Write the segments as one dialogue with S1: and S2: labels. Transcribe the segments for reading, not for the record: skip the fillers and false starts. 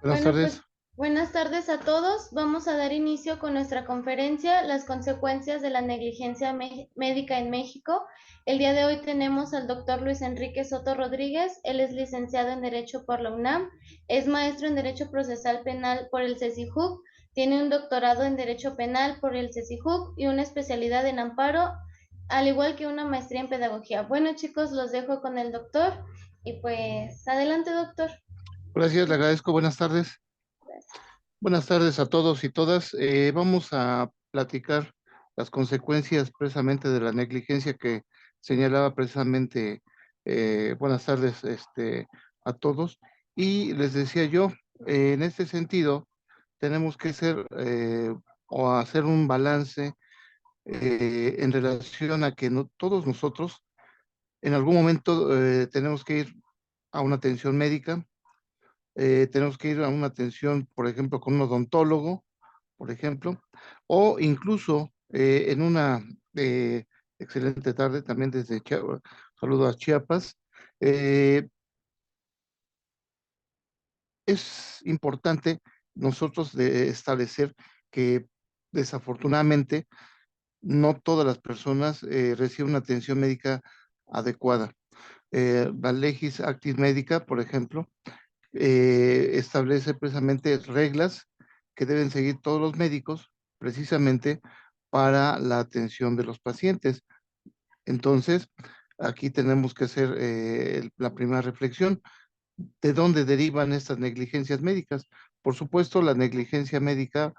S1: Buenas
S2: Bueno, pues
S1: tardes.
S2: buenas tardes a todos. Vamos a dar inicio con nuestra conferencia, las consecuencias de la negligencia médica en México. El día de hoy tenemos al doctor Luis Enrique Soto Rodríguez. Él es licenciado en Derecho por la UNAM, es maestro en Derecho Procesal Penal por el CECIJUC, tiene un doctorado en Derecho Penal por el CECIJUC y una especialidad en amparo, al igual que una maestría en Pedagogía. Bueno, chicos, los dejo con el doctor y pues adelante, doctor.
S1: Gracias, le agradezco. Buenas tardes. Buenas tardes a todos y todas. Vamos a platicar las consecuencias precisamente de la negligencia que señalaba precisamente. Buenas tardes, a todos. Y les decía yo, en este sentido, tenemos que ser o hacer un balance en relación a que todos nosotros en algún momento tenemos que ir a una atención médica. Tenemos que ir a una atención, por ejemplo, con un odontólogo, por ejemplo, o incluso en una eh, excelente tarde, también desde saludo a Chiapas. eh, es importante nosotros de establecer que desafortunadamente no todas las personas reciben una atención médica adecuada. La Legis Actis Médica, por ejemplo, establece precisamente reglas que deben seguir todos los médicos precisamente para la atención de los pacientes. Entonces, aquí tenemos que hacer la primera reflexión. ¿De dónde derivan estas negligencias médicas? Por supuesto, la negligencia médica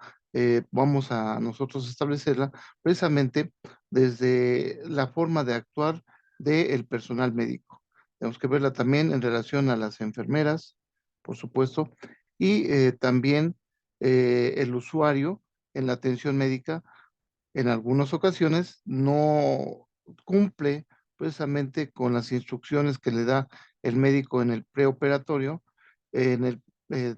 S1: vamos a nosotros establecerla precisamente desde la forma de actuar del personal médico. Tenemos que verla también en relación a las enfermeras, por supuesto, y también el usuario en la atención médica en algunas ocasiones no cumple precisamente con las instrucciones que le da el médico en el preoperatorio en el, eh,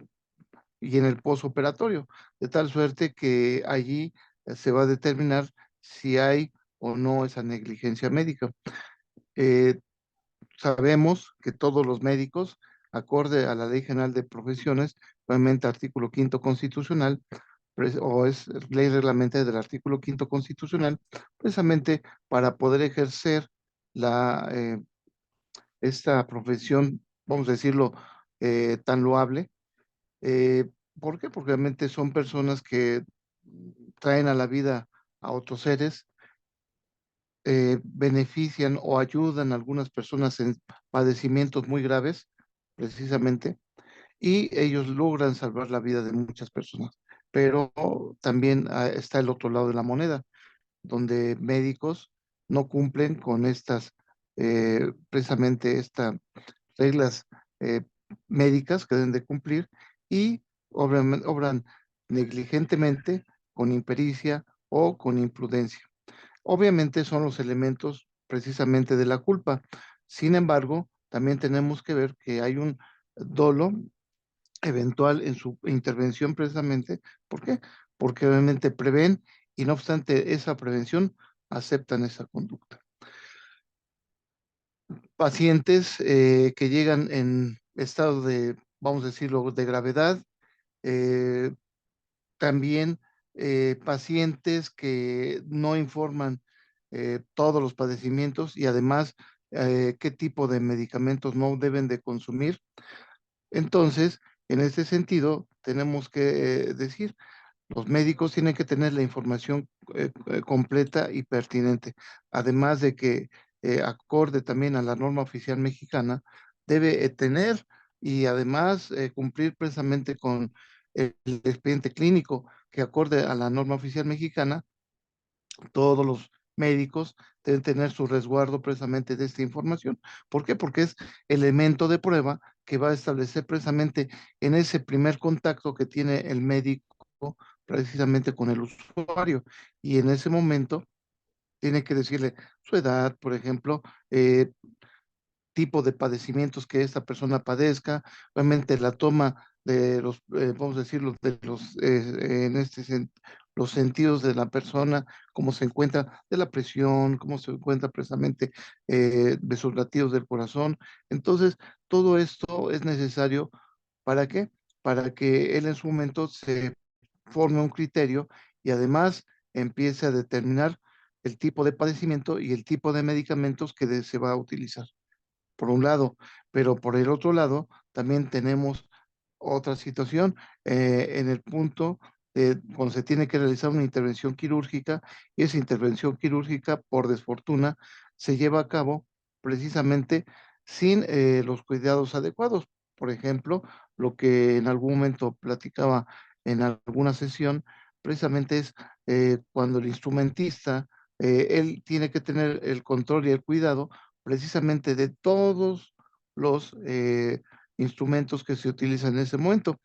S1: y en el posoperatorio, de tal suerte que allí se va a determinar si hay o no esa negligencia médica. Eh, Sabemos que todos los médicos, acorde a la Ley General de Profesiones, obviamente artículo quinto constitucional, o es ley reglamentaria del artículo quinto constitucional, precisamente para poder ejercer la, esta profesión, vamos a decirlo, tan loable. Eh, ¿Por qué? Porque realmente son personas que traen a la vida a otros seres, benefician o ayudan a algunas personas en padecimientos muy graves, precisamente, y ellos logran salvar la vida de muchas personas. Pero también está el otro lado de la moneda, donde médicos no cumplen con estas, precisamente estas reglas eh, médicas que deben de cumplir y obran negligentemente, con impericia o con imprudencia. Obviamente son los elementos precisamente de la culpa. Sin embargo, también tenemos que ver que hay un dolo eventual en su intervención precisamente. ¿Por qué? Porque obviamente prevén y no obstante esa prevención aceptan esa conducta. Pacientes que llegan en estado de, vamos a decirlo, de gravedad, eh, también pacientes que no informan todos los padecimientos y además qué tipo de medicamentos no deben de consumir. Entonces, en este sentido, tenemos que decir, los médicos tienen que tener la información completa y pertinente, además de que, acorde también a la norma oficial mexicana, debe tener y además cumplir precisamente con el expediente clínico que acorde a la norma oficial mexicana, todos los médicos deben tener su resguardo precisamente de esta información. ¿Por qué? Porque es elemento de prueba que va a establecer precisamente en ese primer contacto que tiene el médico precisamente con el usuario. Y en ese momento tiene que decirle su edad, por ejemplo, tipo de padecimientos que esta persona padezca, obviamente la toma de los, vamos a decirlo, de los, los sentidos de la persona, cómo se encuentra de la presión, cómo se encuentra precisamente de sus latidos del corazón. Entonces, todo esto es necesario. ¿Para qué? para que él en su momento se forme un criterio y además empiece a determinar el tipo de padecimiento y el tipo de medicamentos que se va a utilizar, por un lado, pero por el otro lado también tenemos otra situación en el punto de cuando se tiene que realizar una intervención quirúrgica y esa intervención quirúrgica, por desfortuna, se lleva a cabo precisamente sin los cuidados adecuados. Por ejemplo, lo que en algún momento platicaba en alguna sesión, precisamente es cuando el instrumentista, él tiene que tener el control y el cuidado precisamente de todos los instrumentos que se utilizan en ese momento.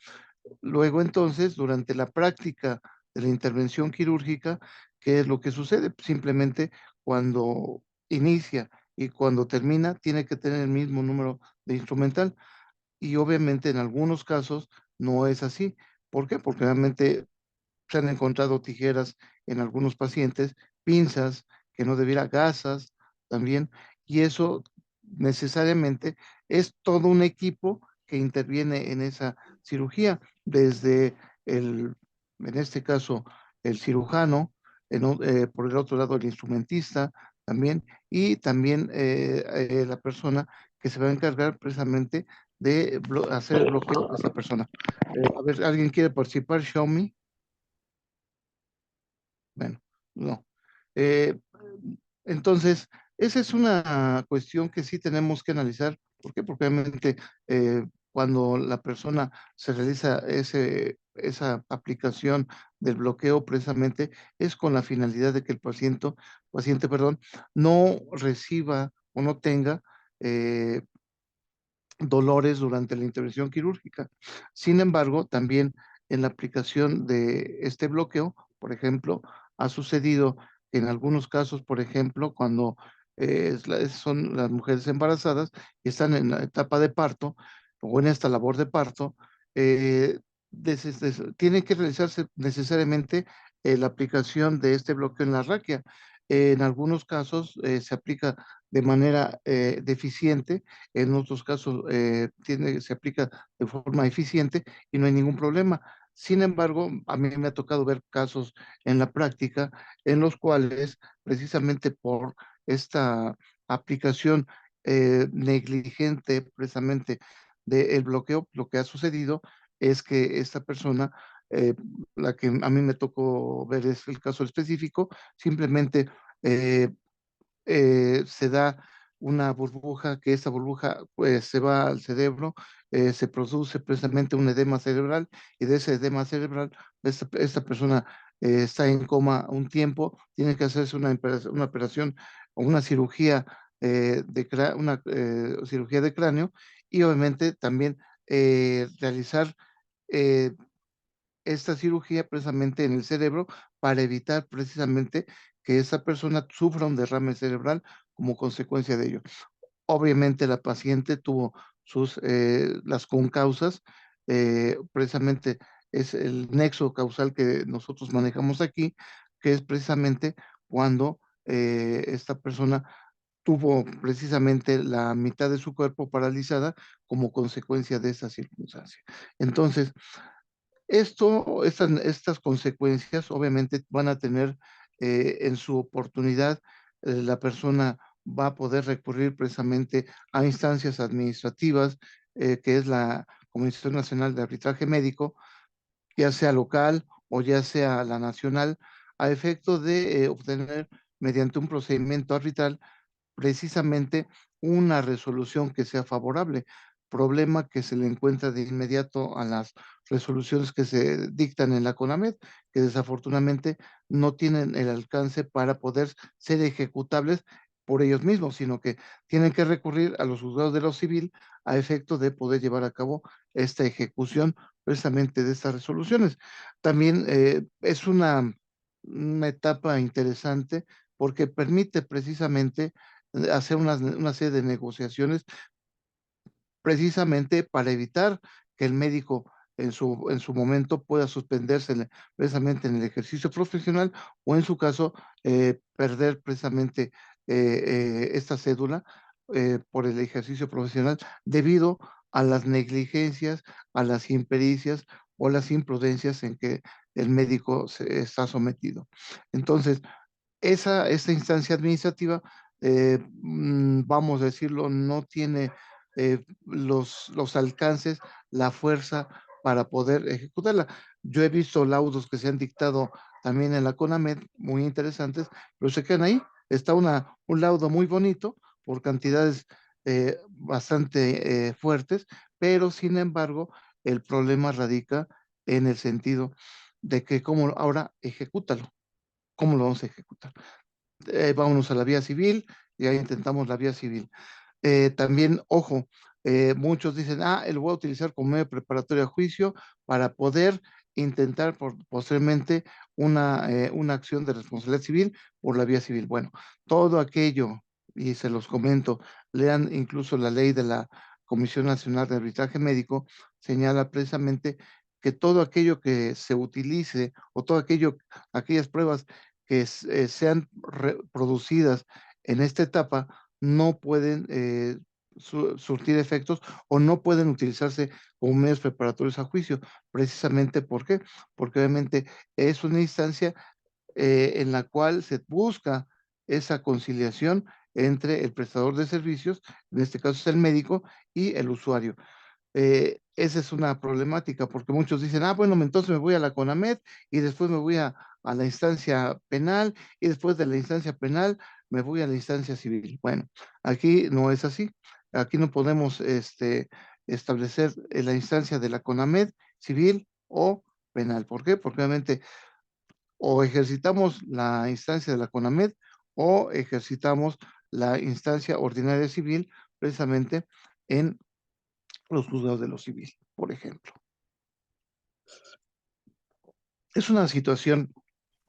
S1: Luego entonces, durante la práctica de la intervención quirúrgica, ¿qué es lo que sucede? Simplemente cuando inicia y cuando termina, tiene que tener el mismo número de instrumental. Y obviamente en algunos casos no es así. ¿Por qué? Porque realmente se han encontrado tijeras en algunos pacientes, pinzas que no debiera, gasas también, y eso necesariamente es todo un equipo que interviene en esa cirugía, desde en este caso, el cirujano, por el otro lado, el instrumentista también, y también la persona que se va a encargar precisamente de hacer el bloqueo de esa persona. A ver, ¿alguien quiere participar? Show me. Bueno, no. Eh, entonces, esa es una cuestión que sí tenemos que analizar. ¿Por qué? Porque obviamente cuando la persona se realiza esa aplicación del bloqueo, precisamente es con la finalidad de que el paciente, perdón, no reciba o no tenga eh, dolores durante la intervención quirúrgica. Sin embargo, también en la aplicación de este bloqueo, por ejemplo, ha sucedido que en algunos casos, por ejemplo, cuando son las mujeres embarazadas y están en la etapa de parto o en esta labor de parto, eh, tiene que realizarse necesariamente la aplicación de este bloqueo en la raquia. En algunos casos se aplica de manera deficiente, en otros casos se aplica de forma eficiente y no hay ningún problema. Sin embargo, a mí me ha tocado ver casos en la práctica en los cuales precisamente por esta aplicación negligente precisamente del bloqueo, lo que ha sucedido es que esta persona, eh, la que a mí me tocó ver es el caso específico, simplemente eh, se da una burbuja, que esa burbuja pues se va al cerebro, se produce precisamente un edema cerebral y de ese edema cerebral esta persona está en coma un tiempo, tiene que hacerse una operación o una cirugía una cirugía de cráneo y obviamente también realizar eh, esta cirugía precisamente en el cerebro para evitar precisamente que esa persona sufra un derrame cerebral como consecuencia de ello. Obviamente la paciente tuvo las concausas, precisamente es el nexo causal que nosotros manejamos aquí, que es precisamente cuando esta persona tuvo precisamente la mitad de su cuerpo paralizada como consecuencia de esa circunstancia. Entonces, estas consecuencias obviamente van a tener en su oportunidad, la persona va a poder recurrir precisamente a instancias administrativas, que es la Comisión Nacional de Arbitraje Médico, ya sea local o ya sea la nacional, a efecto de obtener mediante un procedimiento arbitral precisamente una resolución que sea favorable, problema que se le encuentra de inmediato a las resoluciones que se dictan en la CONAMED, que desafortunadamente no tienen el alcance para poder ser ejecutables por ellos mismos, sino que tienen que recurrir a los juzgados de lo civil a efecto de poder llevar a cabo esta ejecución precisamente de estas resoluciones. También es una etapa interesante porque permite precisamente hacer una serie de negociaciones precisamente para evitar que el médico en su momento pueda suspenderse precisamente en el ejercicio profesional o en su caso perder precisamente esta cédula por el ejercicio profesional debido a las negligencias, a las impericias o las imprudencias en que el médico se está sometido. Entonces, esta instancia administrativa, vamos a decirlo, no tiene los alcances, la fuerza para poder ejecutarla. Yo he visto laudos que se han dictado también en la CONAMED, muy interesantes, pero se quedan ahí. Está un laudo muy bonito por cantidades bastante fuertes, pero sin embargo, el problema radica en el sentido de que cómo ahora ejecútalo, cómo lo vamos a ejecutar. Vámonos a la vía civil, ya intentamos la vía civil. También, ojo, muchos dicen, lo voy a utilizar como medio preparatorio a juicio para poder intentar posteriormente una acción de responsabilidad civil por la vía civil. Bueno, todo aquello, y se los comento, lean incluso la ley de la Comisión Nacional de Arbitraje Médico, señala precisamente que todo aquello que se utilice o todo aquellas pruebas que sean producidas en esta etapa no pueden surtir efectos o no pueden utilizarse como medios preparatorios a juicio. Precisamente, ¿por qué? Porque obviamente es una instancia en la cual se busca esa conciliación entre el prestador de servicios, en este caso es el médico, y el usuario. Esa es una problemática, porque muchos dicen, bueno, entonces me voy a la CONAMED y después me voy a la instancia penal y después de la instancia penal me voy a la instancia civil. Bueno, aquí no es así. Aquí no podemos establecer la instancia de la CONAMED civil o penal. ¿Por qué? Porque obviamente o ejercitamos la instancia de la CONAMED o ejercitamos la instancia ordinaria civil precisamente en los juzgados de lo civil, por ejemplo. Es una situación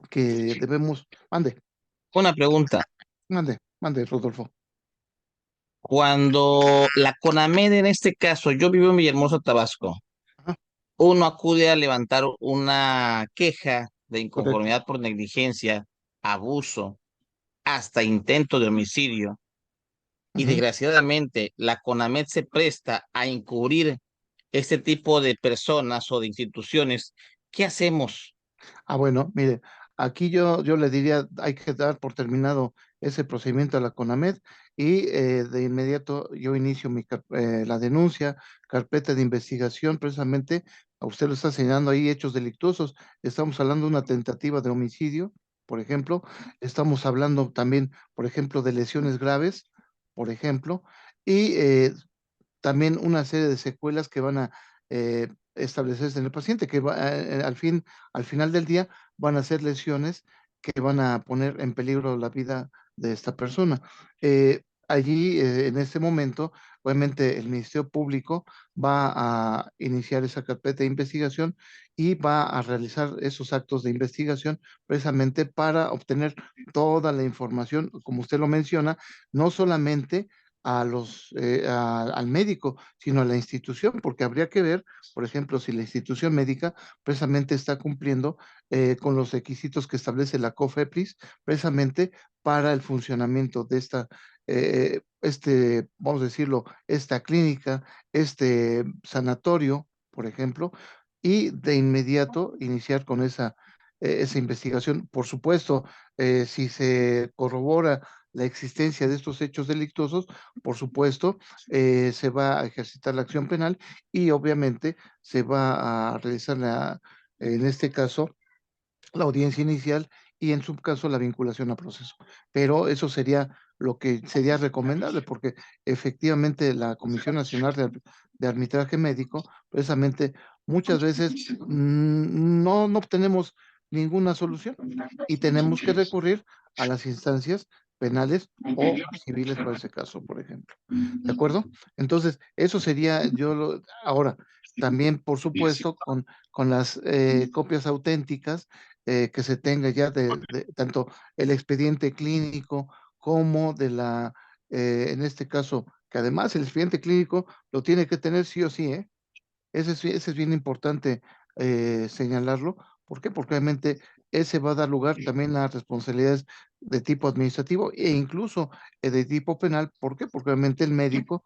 S1: que debemos, mande,
S3: Una pregunta.
S1: mande, Rodolfo.
S3: Cuando la CONAMED, en este caso, yo vivo en Villahermosa, Tabasco,
S1: Ajá,
S3: uno acude a levantar una queja de
S1: correcto.
S3: inconformidad por negligencia, abuso, hasta intento de homicidio, y
S1: Ujú.
S3: desgraciadamente la CONAMED se presta a encubrir este tipo de personas o de instituciones. ¿Qué hacemos?
S1: Bueno, mire, aquí yo le diría, hay que dar por terminado ese procedimiento a la CONAMED y de inmediato yo inicio la denuncia, carpeta de investigación, precisamente, a usted lo está señalando ahí, hechos delictuosos, estamos hablando de una tentativa de homicidio, por ejemplo, estamos hablando también, por ejemplo, de lesiones graves, por ejemplo, y también una serie de secuelas que van a establecerse en el paciente, que al final del día van a ser lesiones que van a poner en peligro la vida de esta persona. Allí, en este momento, obviamente el Ministerio Público va a iniciar esa carpeta de investigación y va a realizar esos actos de investigación precisamente para obtener toda la información, como usted lo menciona, no solamente al médico, sino a la institución, porque habría que ver, por ejemplo, si la institución médica precisamente está cumpliendo con los requisitos que establece la COFEPRIS, precisamente para el funcionamiento de vamos a decirlo, esta clínica, este sanatorio, por ejemplo, y de inmediato iniciar con esa investigación. Por supuesto, si se corrobora la existencia de estos hechos delictuosos, por supuesto, se va a ejercitar la acción penal y obviamente se va a realizar en este caso, la audiencia inicial y en su caso la vinculación a proceso. Pero eso sería lo que sería recomendable porque efectivamente la Comisión Nacional de Arbitraje Médico, precisamente muchas veces no obtenemos ninguna solución y tenemos que recurrir a las instancias penales o civiles para ese caso, por ejemplo. ¿De acuerdo? Entonces, eso sería ahora, también, por supuesto, con las copias auténticas que se tenga ya de tanto el expediente clínico como en este caso, que además el expediente clínico lo tiene que tener sí o sí, ¿eh? Ese es bien importante señalarlo. ¿Por qué? Porque obviamente ese va a dar lugar también a responsabilidades de tipo administrativo e incluso de tipo penal. ¿Por qué? Porque obviamente el médico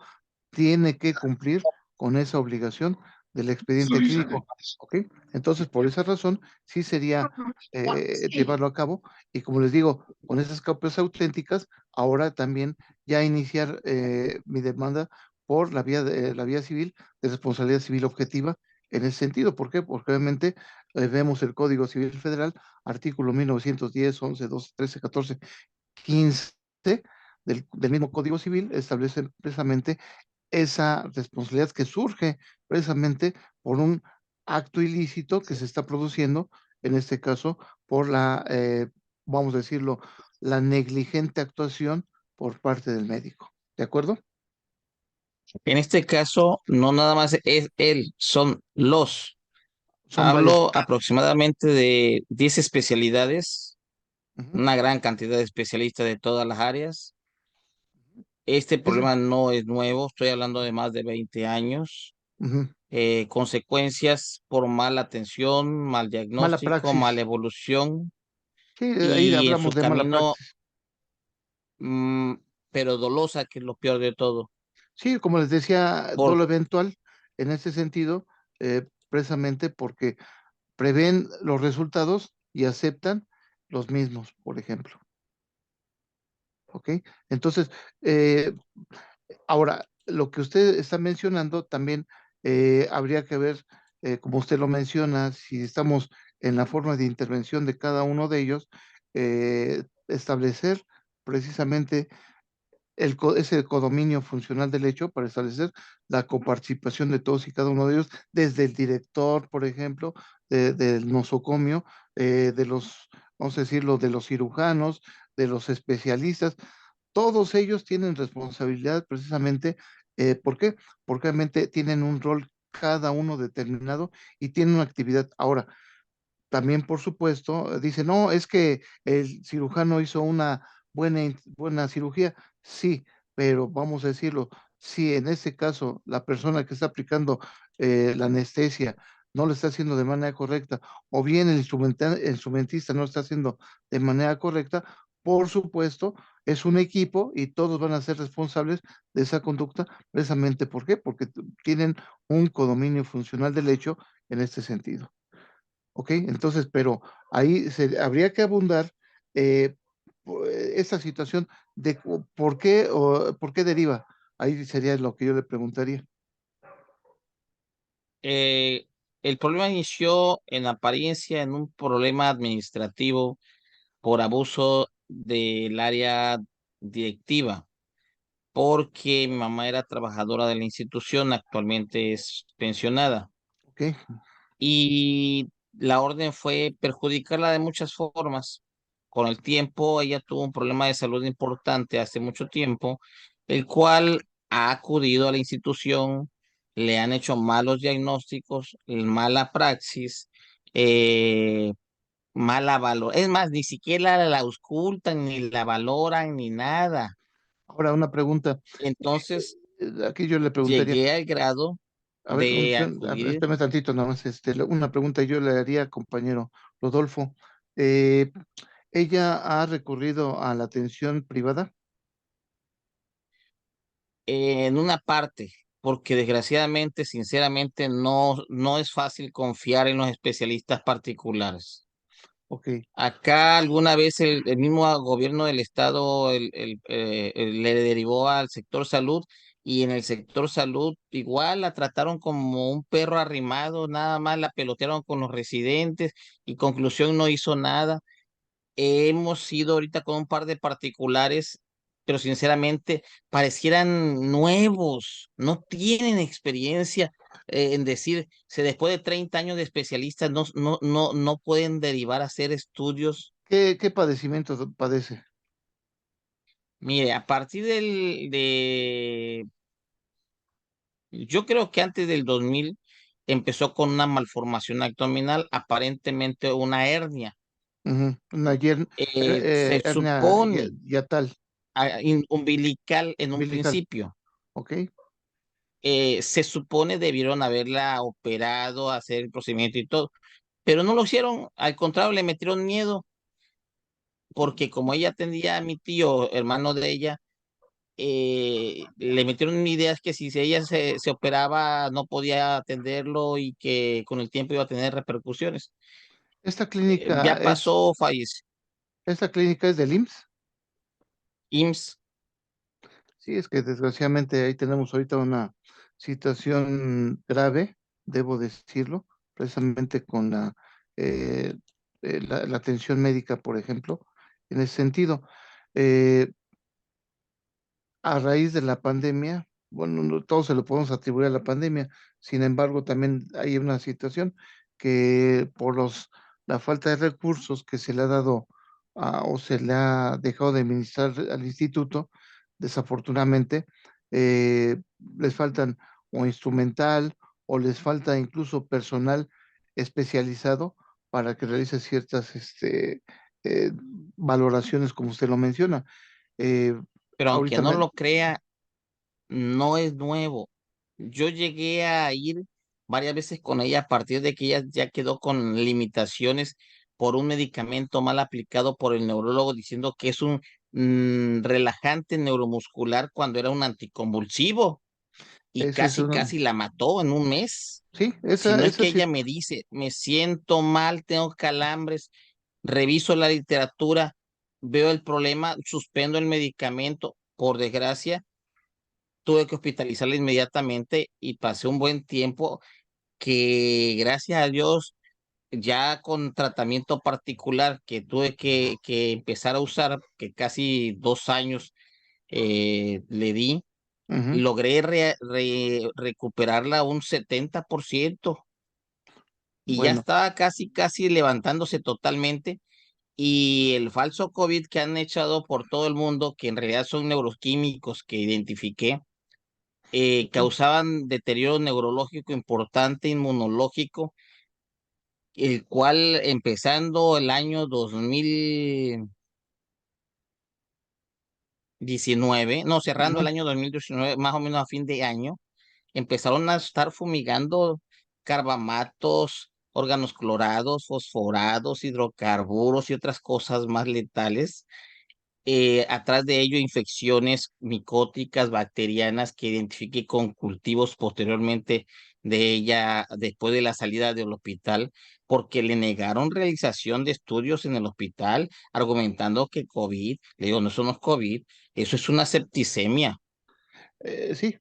S1: tiene que cumplir con esa obligación del expediente clínico, ¿ok? Entonces, por esa razón, sí sería llevarlo a cabo y como les digo, con esas copias auténticas, ahora también ya iniciar mi demanda por la vía civil de responsabilidad civil objetiva en ese sentido. ¿Por qué? Porque obviamente vemos el Código Civil Federal, artículo 1910, 11, 12, 13, 14, 15 del mismo Código Civil, establece precisamente esa responsabilidad que surge precisamente por un acto ilícito que se está produciendo, en este caso, por vamos a decirlo, la negligente actuación por parte del médico. ¿De acuerdo?
S3: En este caso, no nada más es él, son los.
S1: Son varias.
S3: Hablo aproximadamente de 10 especialidades,
S1: Ujú,
S3: una gran cantidad de especialistas de todas las áreas. Este
S1: eso,
S3: problema no es nuevo, estoy hablando de más de 20 años.
S1: ujú.
S3: Consecuencias por mala atención, mal
S1: Mala
S3: diagnóstico,
S1: praxis.
S3: mala evolución
S1: Sí, ahí
S3: y en su
S1: hablamos de mala
S3: camino,
S1: praxis.
S3: mm, pero dolosa, que es lo peor de todo.
S1: Sí, como les decía,
S3: Por,
S1: dolo eventual en ese sentido, precisamente porque prevén los resultados y aceptan los mismos, por ejemplo. ¿Ok? Entonces, eh, ahora, lo que usted está mencionando también habría que ver, como usted lo menciona, si estamos en la forma de intervención de cada uno de ellos, establecer precisamente ese codominio funcional del hecho para establecer la coparticipación de todos y cada uno de ellos, desde el director, por ejemplo, del nosocomio, de los, vamos a decirlo, de los cirujanos, de los especialistas, todos ellos tienen responsabilidad precisamente, ¿por qué? Porque obviamente tienen un rol cada uno determinado y tienen una actividad. Ahora, también, por supuesto, dice, no, es que el cirujano hizo una buena cirugía. Sí, pero vamos a decirlo, si en este caso la persona que está aplicando la anestesia no lo está haciendo de manera correcta, o bien el instrumentista no lo está haciendo de manera correcta, por supuesto, es un equipo y todos van a ser responsables de esa conducta, precisamente, ¿por qué? Porque tienen un codominio funcional del hecho en este sentido. ¿Ok? Entonces, pero ahí habría que abundar eh, esa situación de por qué o por qué deriva. Ahí sería lo que yo le preguntaría.
S3: eh, el problema inició en apariencia en un problema administrativo por abuso del área directiva, porque mi mamá era trabajadora de la institución, actualmente es pensionada,
S1: ¿Ok?
S3: y la orden fue perjudicarla de muchas formas. Con el tiempo, ella tuvo un problema de salud importante hace mucho tiempo, el cual ha acudido a la institución, le han hecho malos diagnósticos, mala praxis, mala valor. Es más, ni siquiera la auscultan, ni la valoran, ni nada.
S1: Ahora una pregunta.
S3: Entonces,
S1: Aquí yo le preguntaría,
S3: llegué al grado
S1: a ver,
S3: de acudir.
S1: espérame tantito nada más, una pregunta yo le haría, compañero Rodolfo. Eh, ¿Ella ha recurrido a la atención privada?
S3: En una parte, porque desgraciadamente, sinceramente, no es fácil confiar en los especialistas particulares.
S1: Ok.
S3: Acá alguna vez el mismo gobierno del estado le derivó al sector salud y en el sector salud igual la trataron como un perro arrimado, nada más la pelotearon con los residentes y conclusión no hizo nada. Hemos ido ahorita con un par de particulares, pero sinceramente parecieran nuevos, no tienen experiencia en decir, si después de 30 años de especialistas no pueden derivar a hacer estudios.
S1: ¿Qué padecimiento padece?
S3: Mire, a partir yo creo que antes del 2000 empezó con una malformación abdominal, aparentemente una hernia.
S1: Ujú, una
S3: Se
S1: hernia
S3: supone
S1: yatal,
S3: umbilical en un
S1: umbilical.
S3: principio.
S1: ¿Ok?
S3: Se supone debieron haberla operado, hacer el procedimiento y todo, pero no lo hicieron, al contrario, le metieron miedo, porque como ella atendía a mi tío, hermano de ella, le metieron ideas que si ella se operaba no podía atenderlo y que con el tiempo iba a tener repercusiones.
S1: Esta clínica
S3: Ya
S1: es,
S3: pasó, falleció.
S1: esta clínica es del IMSS.
S3: IMSS,
S1: Sí, es que desgraciadamente ahí tenemos ahorita una situación grave, debo decirlo, precisamente con eh, la atención médica, por ejemplo, en ese sentido. Eh, a raíz de la pandemia, bueno, no todo se lo podemos atribuir a la pandemia, sin embargo, también hay una situación que por la falta de recursos que se le ha dado o se le ha dejado de administrar al instituto, desafortunadamente, les faltan o instrumental o les falta incluso personal especializado para que realice ciertas eh, valoraciones, como usted lo menciona. Eh,
S3: pero aunque
S1: ahorita
S3: no
S1: me,
S3: lo crea, no es nuevo. Yo llegué a ir varias veces con ella a partir de que ella ya quedó con limitaciones por un medicamento mal aplicado por el neurólogo diciendo que es un relajante neuromuscular cuando era un anticonvulsivo y
S1: ese es
S3: casi,
S1: uno,
S3: casi la mató en un mes.
S1: sí,
S3: Si no es
S1: esa
S3: que
S1: sí,
S3: ella me dice, me siento mal, tengo calambres, reviso la literatura, veo el problema, suspendo el medicamento. Por desgracia, tuve que hospitalizarla inmediatamente y pasé un buen tiempo que gracias a Dios, ya con tratamiento particular que tuve que empezar a usar, que casi 2 años le di,
S1: ujú.
S3: logré recuperarla un 70% y ya
S1: Bueno,
S3: estaba casi, casi levantándose totalmente. Y el falso COVID que han echado por todo el mundo, que en realidad son neuroquímicos que identifiqué,
S1: sí,
S3: causaban deterioro neurológico importante, inmunológico, el cual empezando el año 2019, no, cerrando el
S1: ujú.
S3: año 2019, más o menos a fin de año, empezaron a estar fumigando carbamatos, órganos clorados, fosforados, hidrocarburos y otras cosas más letales. Atrás de ello, infecciones micóticas, bacterianas que identifiqué con cultivos posteriormente de ella después de la salida del hospital, porque le negaron realización de estudios en el hospital, argumentando que COVID, le digo, no, eso no es COVID, eso es una septicemia.
S1: Sí,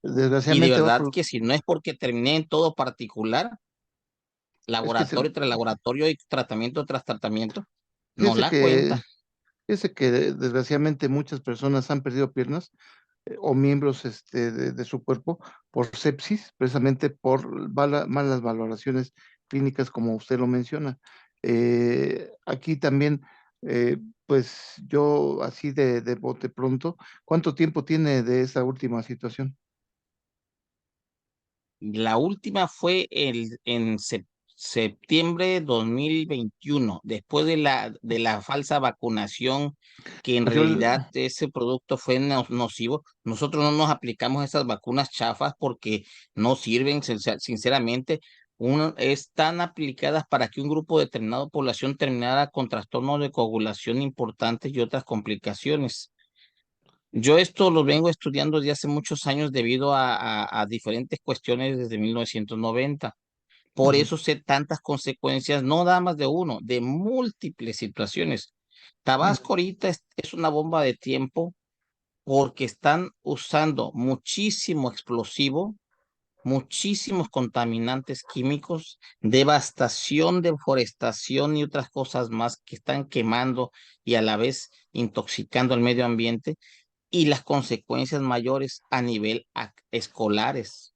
S3: Y de
S1: desgraciadamente va
S3: verdad
S1: por,
S3: que si no es porque terminé en todo particular,
S1: es que
S3: laboratorio tras laboratorio y tratamiento tras tratamiento, no
S1: fíjese
S3: la
S1: que,
S3: cuenta.
S1: fíjese que desgraciadamente muchas personas han perdido piernas o miembros de su cuerpo por sepsis, precisamente por malas valoraciones clínicas, como usted lo menciona. Aquí también, pues yo así de bote pronto, ¿cuánto tiempo tiene de esa última situación?
S3: La última fue en septiembre 2021, después de la falsa vacunación, que en
S1: Pues yo,
S3: realidad ese producto fue nocivo. Nosotros no nos aplicamos esas vacunas chafas porque no sirven, sinceramente. Están aplicadas para que un grupo determinado de población terminara con trastornos de coagulación importantes y otras complicaciones. Yo esto lo vengo estudiando desde hace muchos años debido a diferentes cuestiones desde 1990. Por
S1: ujú,
S3: eso sé tantas consecuencias, no nada más de uno, de múltiples situaciones. Tabasco ahorita es una bomba de tiempo porque están usando muchísimo explosivo, muchísimos contaminantes químicos, devastación, deforestación y otras cosas más que están quemando y a la vez intoxicando el medio ambiente y las consecuencias mayores a nivel escolares.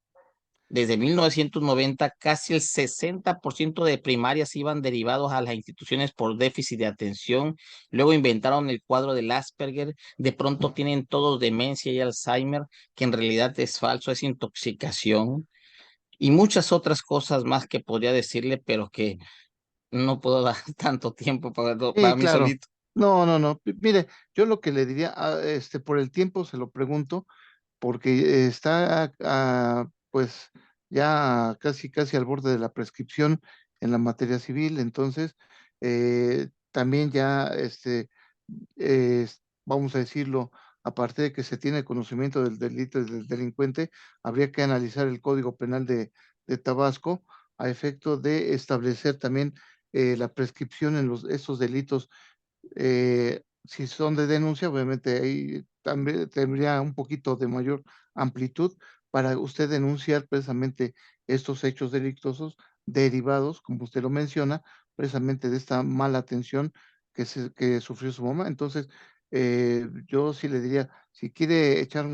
S3: Desde 1990, casi el 60% de primarias iban derivados a las instituciones por déficit de atención. Luego inventaron el cuadro del Asperger. De pronto tienen todos demencia y Alzheimer, que en realidad es falso, es intoxicación. Y muchas otras cosas más que podría decirle, pero que no puedo dar tanto tiempo para
S1: sí,
S3: mí
S1: claro.
S3: solito.
S1: No, no, no. Mire, yo lo que le diría, por el tiempo se lo pregunto, porque está, pues, ya casi, casi al borde de la prescripción en la materia civil, entonces, también ya, vamos a decirlo, aparte de que se tiene conocimiento del delito del delincuente, habría que analizar el Código Penal de Tabasco a efecto de establecer también la prescripción en esos delitos. Si son de denuncia, obviamente ahí también tendría un poquito de mayor amplitud para usted denunciar precisamente estos hechos delictuosos derivados, como usted lo menciona, precisamente de esta mala atención que sufrió su mamá. Entonces, yo sí le diría, si quiere echar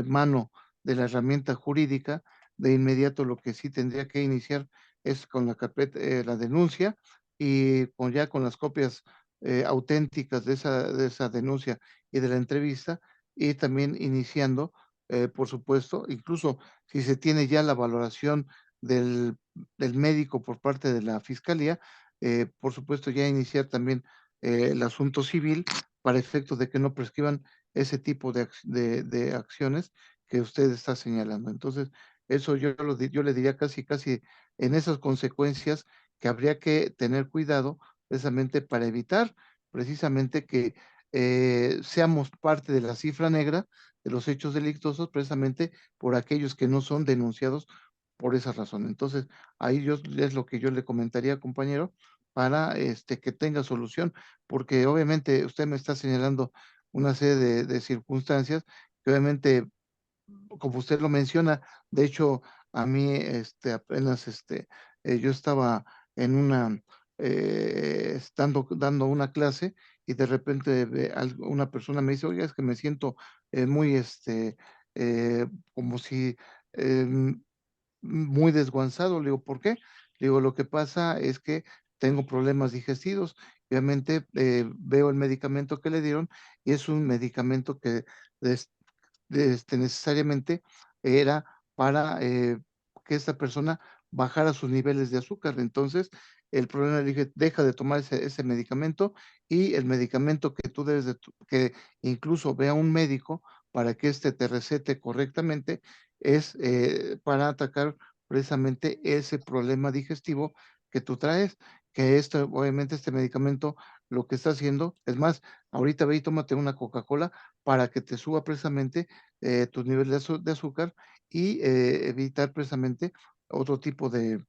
S1: mano de la herramienta jurídica, de inmediato lo que sí tendría que iniciar es con la carpeta, la denuncia y ya con las copias auténticas de esa denuncia y de la entrevista, y también iniciando, por supuesto, incluso si se tiene ya la valoración del médico por parte de la fiscalía, por supuesto ya iniciar también el asunto civil para efectos de que no prescriban ese tipo de acciones que usted está señalando. Entonces, eso yo le diría casi en esas consecuencias que habría que tener cuidado precisamente para evitar precisamente que seamos parte de la cifra negra de los hechos delictuosos precisamente por aquellos que no son denunciados por esa razón. Entonces, ahí es lo que yo le comentaría, compañero, para que tenga solución, porque obviamente usted me está señalando una serie de circunstancias que obviamente como usted lo menciona, de hecho, a mí, apenas, yo estaba en dando una clase y de repente una persona me dice, oiga, es que me siento muy, como si em, muy desguanzado. Le digo, ¿por qué? Le digo, lo que pasa es que tengo problemas digestivos. Obviamente veo el medicamento que le dieron y es un medicamento que des- necesariamente era para que esta persona bajara sus niveles de azúcar. Entonces, el problema le dije, deja de tomar ese medicamento y el medicamento que tú debes que incluso vea un médico para que te recete correctamente, es para atacar precisamente ese problema digestivo que tú traes, que obviamente este medicamento lo que está haciendo, es más, ahorita ve y tómate una Coca-Cola para que te suba precisamente tus niveles de azúcar y evitar precisamente otro tipo de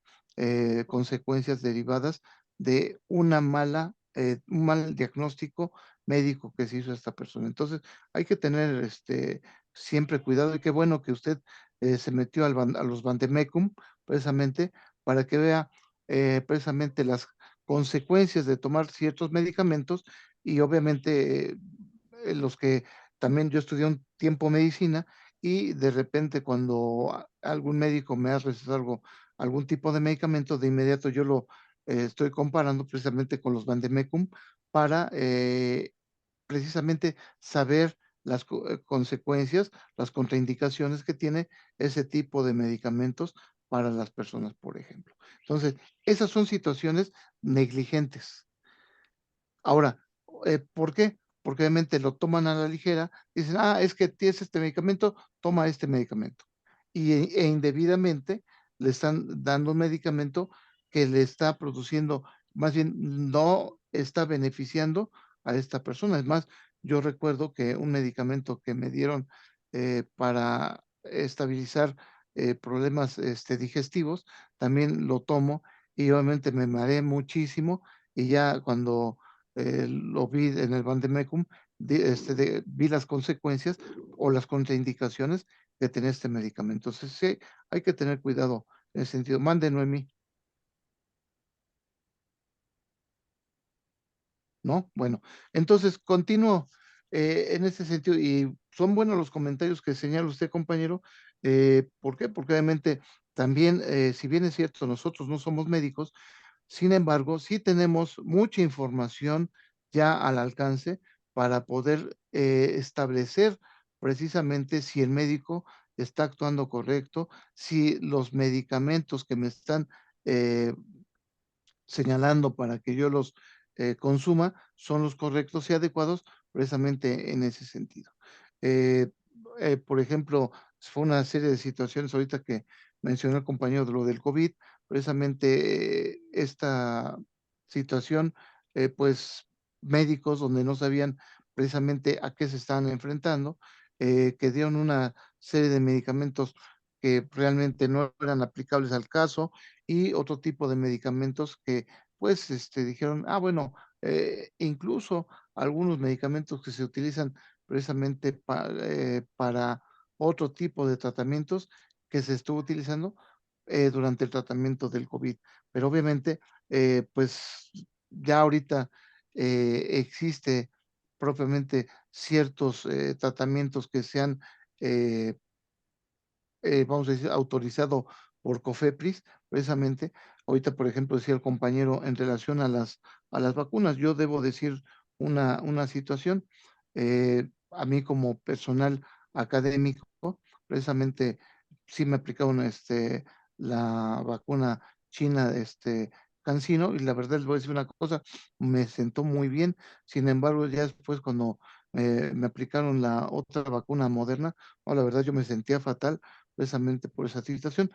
S1: consecuencias derivadas de un mal diagnóstico médico que se hizo a esta persona. Entonces, hay que tener siempre cuidado y qué bueno que usted se metió a los Vandemecum precisamente para que vea precisamente las consecuencias de tomar ciertos medicamentos y obviamente los que también yo estudié un tiempo medicina y de repente cuando algún médico me ha recetado algún tipo de medicamento, de inmediato yo lo estoy comparando precisamente con los Vandemecum para precisamente saber las consecuencias, las contraindicaciones que tiene ese tipo de medicamentos para las personas, por ejemplo. Entonces, esas son situaciones negligentes. Ahora, ¿por qué? Porque obviamente lo toman a la ligera, dicen, es que tienes este medicamento, toma este medicamento. E indebidamente le están dando un medicamento que le está produciendo, más bien no está beneficiando a esta persona. Es más, yo recuerdo que un medicamento que me dieron para estabilizar problemas digestivos, también lo tomo y obviamente me mareé muchísimo y ya cuando lo vi en el Vandemecum, vi las consecuencias o las contraindicaciones que tenía este medicamento. Entonces, sí, hay que tener cuidado en ese sentido. Mande, Noemí, ¿no? Bueno, entonces continúo en ese sentido y son buenos los comentarios que señala usted, compañero. ¿Por qué? Porque obviamente también, si bien es cierto, nosotros no somos médicos, sin embargo, sí tenemos mucha información ya al alcance para poder establecer precisamente si el médico está actuando correcto, si los medicamentos que me están eh, señalando para que yo los consuma son los correctos y adecuados precisamente en ese sentido. Eh, por ejemplo, fue una serie de situaciones ahorita que mencionó el compañero de lo del COVID, precisamente esta situación, pues médicos donde no sabían precisamente a qué se están enfrentando, que dieron una serie de medicamentos que realmente no eran aplicables al caso y otro tipo de medicamentos que pues dijeron, bueno, incluso algunos medicamentos que se utilizan precisamente para otro tipo de tratamientos que se estuvo utilizando durante el tratamiento del COVID. Pero obviamente, pues ya ahorita existe propiamente ciertos tratamientos que se han eh, vamos a decir, autorizado por COFEPRIS, precisamente. Ahorita, por ejemplo, decía el compañero en relación a las vacunas, yo debo decir una situación, a mí como personal académico, precisamente sí me aplicaron la vacuna china, CanSino, y la verdad les voy a decir una cosa, me sentó muy bien. Sin embargo, ya después cuando me aplicaron la otra vacuna moderna, la verdad yo me sentía fatal precisamente por esa situación.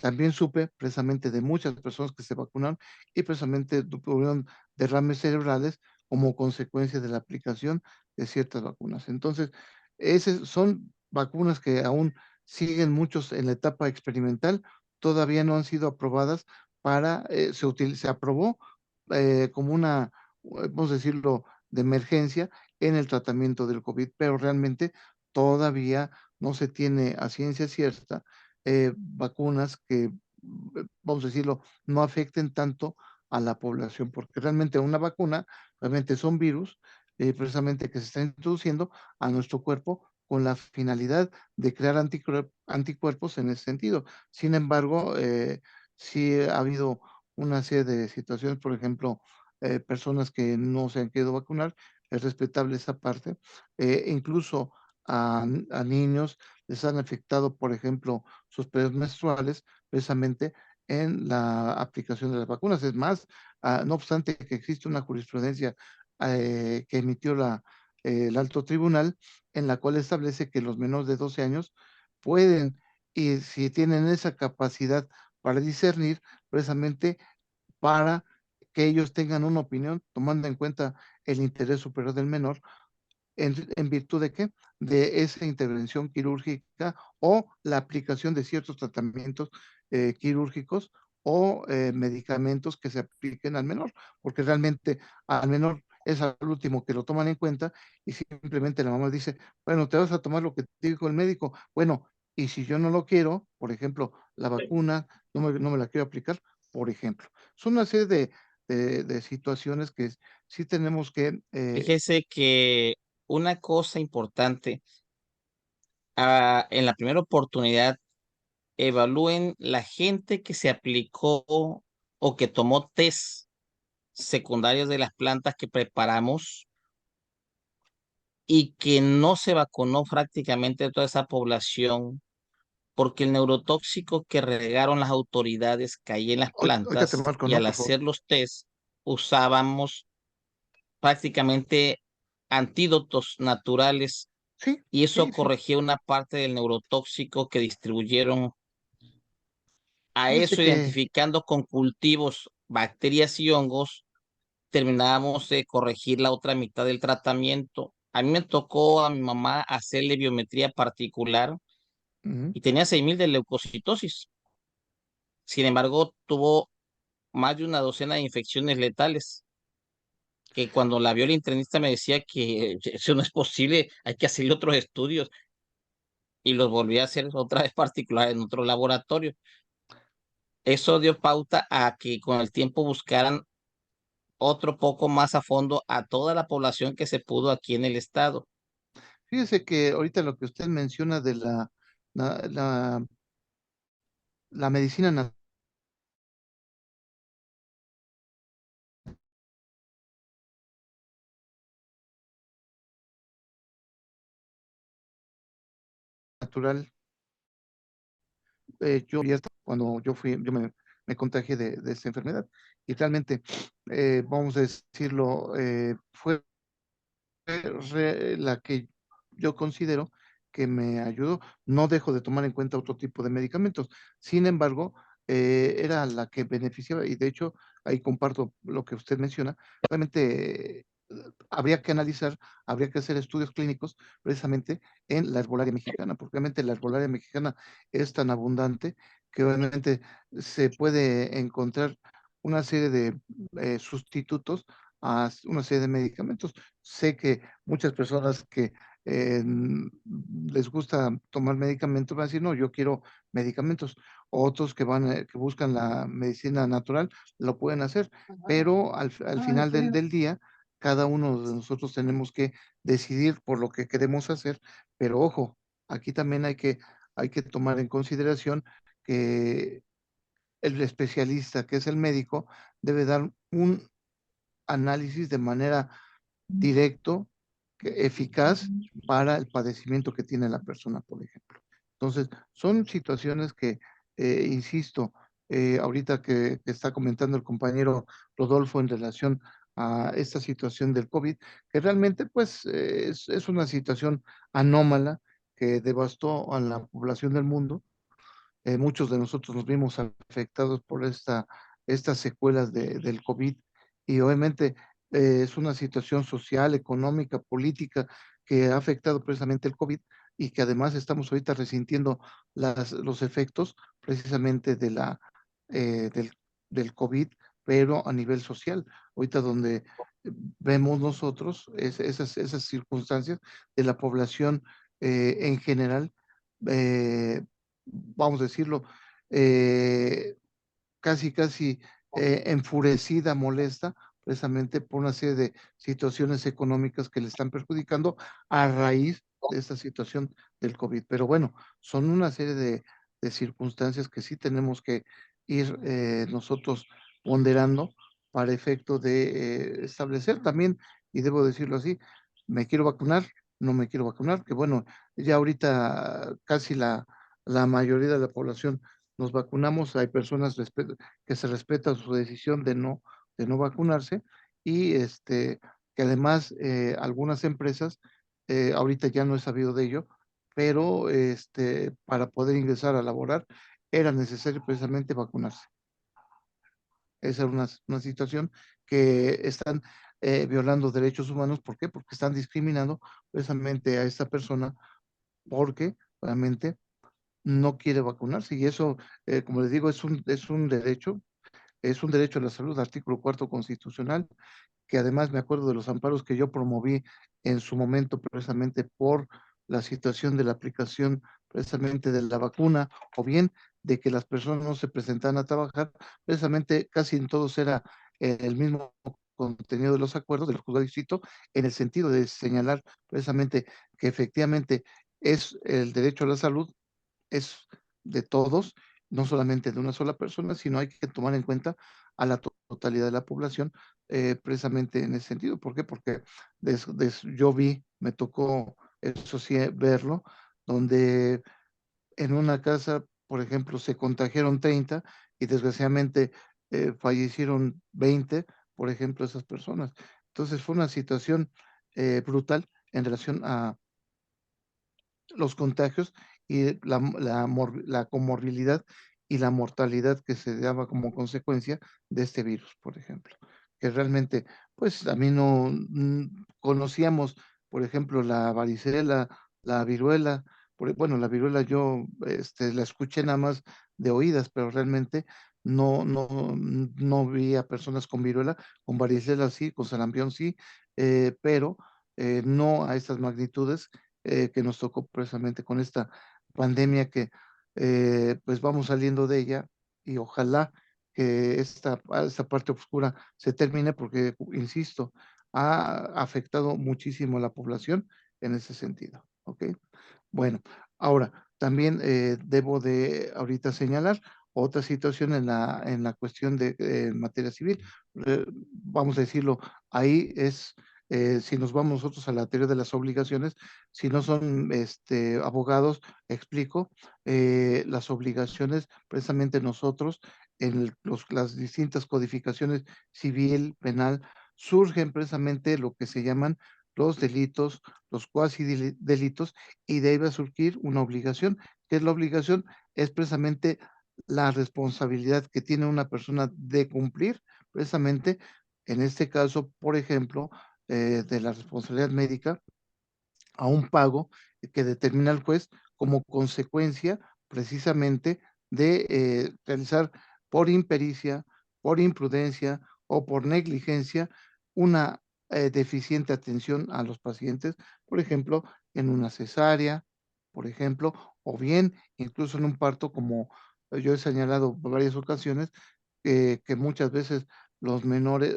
S1: También supe precisamente de muchas personas que se vacunaron y precisamente tuvieron derrames cerebrales como consecuencia de la aplicación de ciertas vacunas. Entonces, esas son vacunas que aún siguen muchos en la etapa experimental, todavía no han sido aprobadas para, se aprobó como una, vamos a decirlo, de emergencia en el tratamiento del COVID, pero realmente todavía no se tiene a ciencia cierta vacunas que, vamos a decirlo, no afecten tanto a la población, porque realmente una vacuna, realmente son virus, precisamente que se están introduciendo a nuestro cuerpo con la finalidad de crear anticuerpos en ese sentido. Sin embargo, sí ha habido una serie de situaciones, por ejemplo, personas que no se han querido vacunar, es respetable esa parte, incluso a niños les han afectado, por ejemplo, sus periodos menstruales, precisamente en la aplicación de las vacunas. Es más, no obstante que existe una jurisprudencia que emitió el alto tribunal, en la cual establece que los menores de 12 años pueden, y si tienen esa capacidad para discernir, precisamente para que ellos tengan una opinión, tomando en cuenta el interés superior del menor, en virtud de qué? De esa intervención quirúrgica o la aplicación de ciertos tratamientos quirúrgicos o medicamentos que se apliquen al menor, porque realmente al menor es al último que lo toman en cuenta y simplemente la mamá dice, bueno, te vas a tomar lo que te dijo el médico. Bueno, y si yo no lo quiero, por ejemplo, la vacuna, no me la quiero aplicar, por ejemplo. Son una serie de situaciones que sí tenemos que
S3: Fíjese que una cosa importante, en la primera oportunidad, evalúen la gente que se aplicó o que tomó test secundarios de las plantas que preparamos y que no se vacunó prácticamente toda esa población, porque el neurotóxico que regaron las autoridades caía en las
S1: ahorita te
S3: plantas
S1: marco,
S3: y
S1: ¿no?
S3: al
S1: Por favor.
S3: hacer los test usábamos prácticamente antídotos naturales
S1: Sí,
S3: y eso
S1: sí, sí.
S3: corregía una parte del neurotóxico que distribuyeron a
S1: Fíjese
S3: eso,
S1: que,
S3: identificando con cultivos, bacterias y hongos, terminábamos de corregir la otra mitad del tratamiento. A mí me tocó a mi mamá hacerle biometría particular
S1: ujú,
S3: y tenía 6.000 de leucocitosis. Sin embargo, tuvo más de una docena de infecciones letales, que cuando la vio el internista me decía que eso no es posible, hay que hacerle otros estudios y los volví a hacer otra vez particular en otro laboratorio. Eso dio pauta a que con el tiempo buscaran otro poco más a fondo a toda la población que se pudo aquí en el estado.
S1: fíjese que ahorita lo que usted menciona de la, la, la medicina natural, yo abierta cuando me contagié de esta enfermedad y realmente, vamos a decirlo, fue la que yo considero que me ayudó. No dejo de tomar en cuenta otro tipo de medicamentos. Sin embargo, era la que beneficiaba y de hecho ahí comparto lo que usted menciona. Realmente habría que analizar, habría que hacer estudios clínicos precisamente en la herbolaria mexicana, porque obviamente la herbolaria mexicana es tan abundante que obviamente se puede encontrar una serie de sustitutos a una serie de medicamentos. Sé que muchas personas que eh, les gusta tomar medicamentos van a decir, no, yo quiero medicamentos. Otros que que buscan la medicina natural lo pueden hacer, pero al final del día cada uno de nosotros tenemos que decidir por lo que queremos hacer, pero ojo, aquí también hay que tomar en consideración que el especialista, que es el médico, debe dar un análisis de manera directo, eficaz para el padecimiento que tiene la persona, por ejemplo. Entonces, son situaciones que, insisto, ahorita que está comentando el compañero Rodolfo en relación a esta situación del COVID, que realmente pues es una situación anómala que devastó a la población del mundo. Muchos de nosotros nos vimos afectados por estas secuelas del COVID y obviamente es una situación social, económica, política que ha afectado precisamente el COVID y que además estamos ahorita resintiendo los efectos precisamente del COVID, pero a nivel social. Ahorita donde vemos nosotros esas circunstancias de la población en general, eh, vamos a decirlo, eh, casi enfurecida, molesta, precisamente por una serie de situaciones económicas que le están perjudicando a raíz de esta situación del COVID. Pero bueno, son una serie de circunstancias que sí tenemos que ir nosotros ponderando para efecto de establecer también, y debo decirlo así, me quiero vacunar, no me quiero vacunar, que bueno, ya ahorita casi la mayoría de la población nos vacunamos, hay personas que se respeta su decisión de no vacunarse y que además algunas empresas, ahorita ya no he sabido de ello, pero para poder ingresar a laborar era necesario precisamente vacunarse. Esa es una situación que están violando derechos humanos. ¿Por qué? Porque están discriminando precisamente a esta persona porque realmente no quiere vacunarse y eso, como les digo, es un derecho a la salud, artículo cuarto constitucional, que además me acuerdo de los amparos que yo promoví en su momento precisamente por la situación de la aplicación precisamente de la vacuna o bien de que las personas no se presentaran a trabajar, precisamente casi en todos era el mismo contenido de los acuerdos del juzgado de distrito en el sentido de señalar precisamente que efectivamente es el derecho a la salud es de todos, no solamente de una sola persona, sino hay que tomar en cuenta a la totalidad de la población, precisamente en ese sentido. ¿Por qué? Porque yo vi, me tocó, eso sí, verlo, donde en una casa, por ejemplo, se contagiaron 30 y desgraciadamente fallecieron 20, por ejemplo, esas personas. Entonces fue una situación brutal en relación a los contagios y la comorbilidad y la mortalidad que se daba como consecuencia de este virus, por ejemplo, que realmente, pues a mí no conocíamos, por ejemplo, la varicela, la viruela, bueno, la viruela yo la escuché nada más de oídas, pero realmente no vi a personas con viruela, con varicela sí, con sarampión sí, pero no a estas magnitudes que nos tocó precisamente con esta pandemia que pues vamos saliendo de ella y ojalá que esta parte oscura se termine porque, insisto, ha afectado muchísimo a la población en ese sentido, ¿ok? Bueno, ahora también debo de ahorita señalar otra situación en la cuestión de materia civil. Vamos a decirlo, ahí es, si nos vamos nosotros a la teoría de las obligaciones, si no son abogados, explico, las obligaciones, precisamente nosotros, en las distintas codificaciones civil, penal, surgen precisamente lo que se llaman los delitos, los cuasi delitos, y debe surgir una obligación. ¿Qué es la obligación? Es precisamente la responsabilidad que tiene una persona de cumplir, precisamente, en este caso, por ejemplo, de la responsabilidad médica a un pago que determina el juez como consecuencia precisamente de realizar por impericia, por imprudencia o por negligencia una deficiente atención a los pacientes, por ejemplo, en una cesárea, por ejemplo, o bien incluso en un parto, como yo he señalado en varias ocasiones, que muchas veces los menores,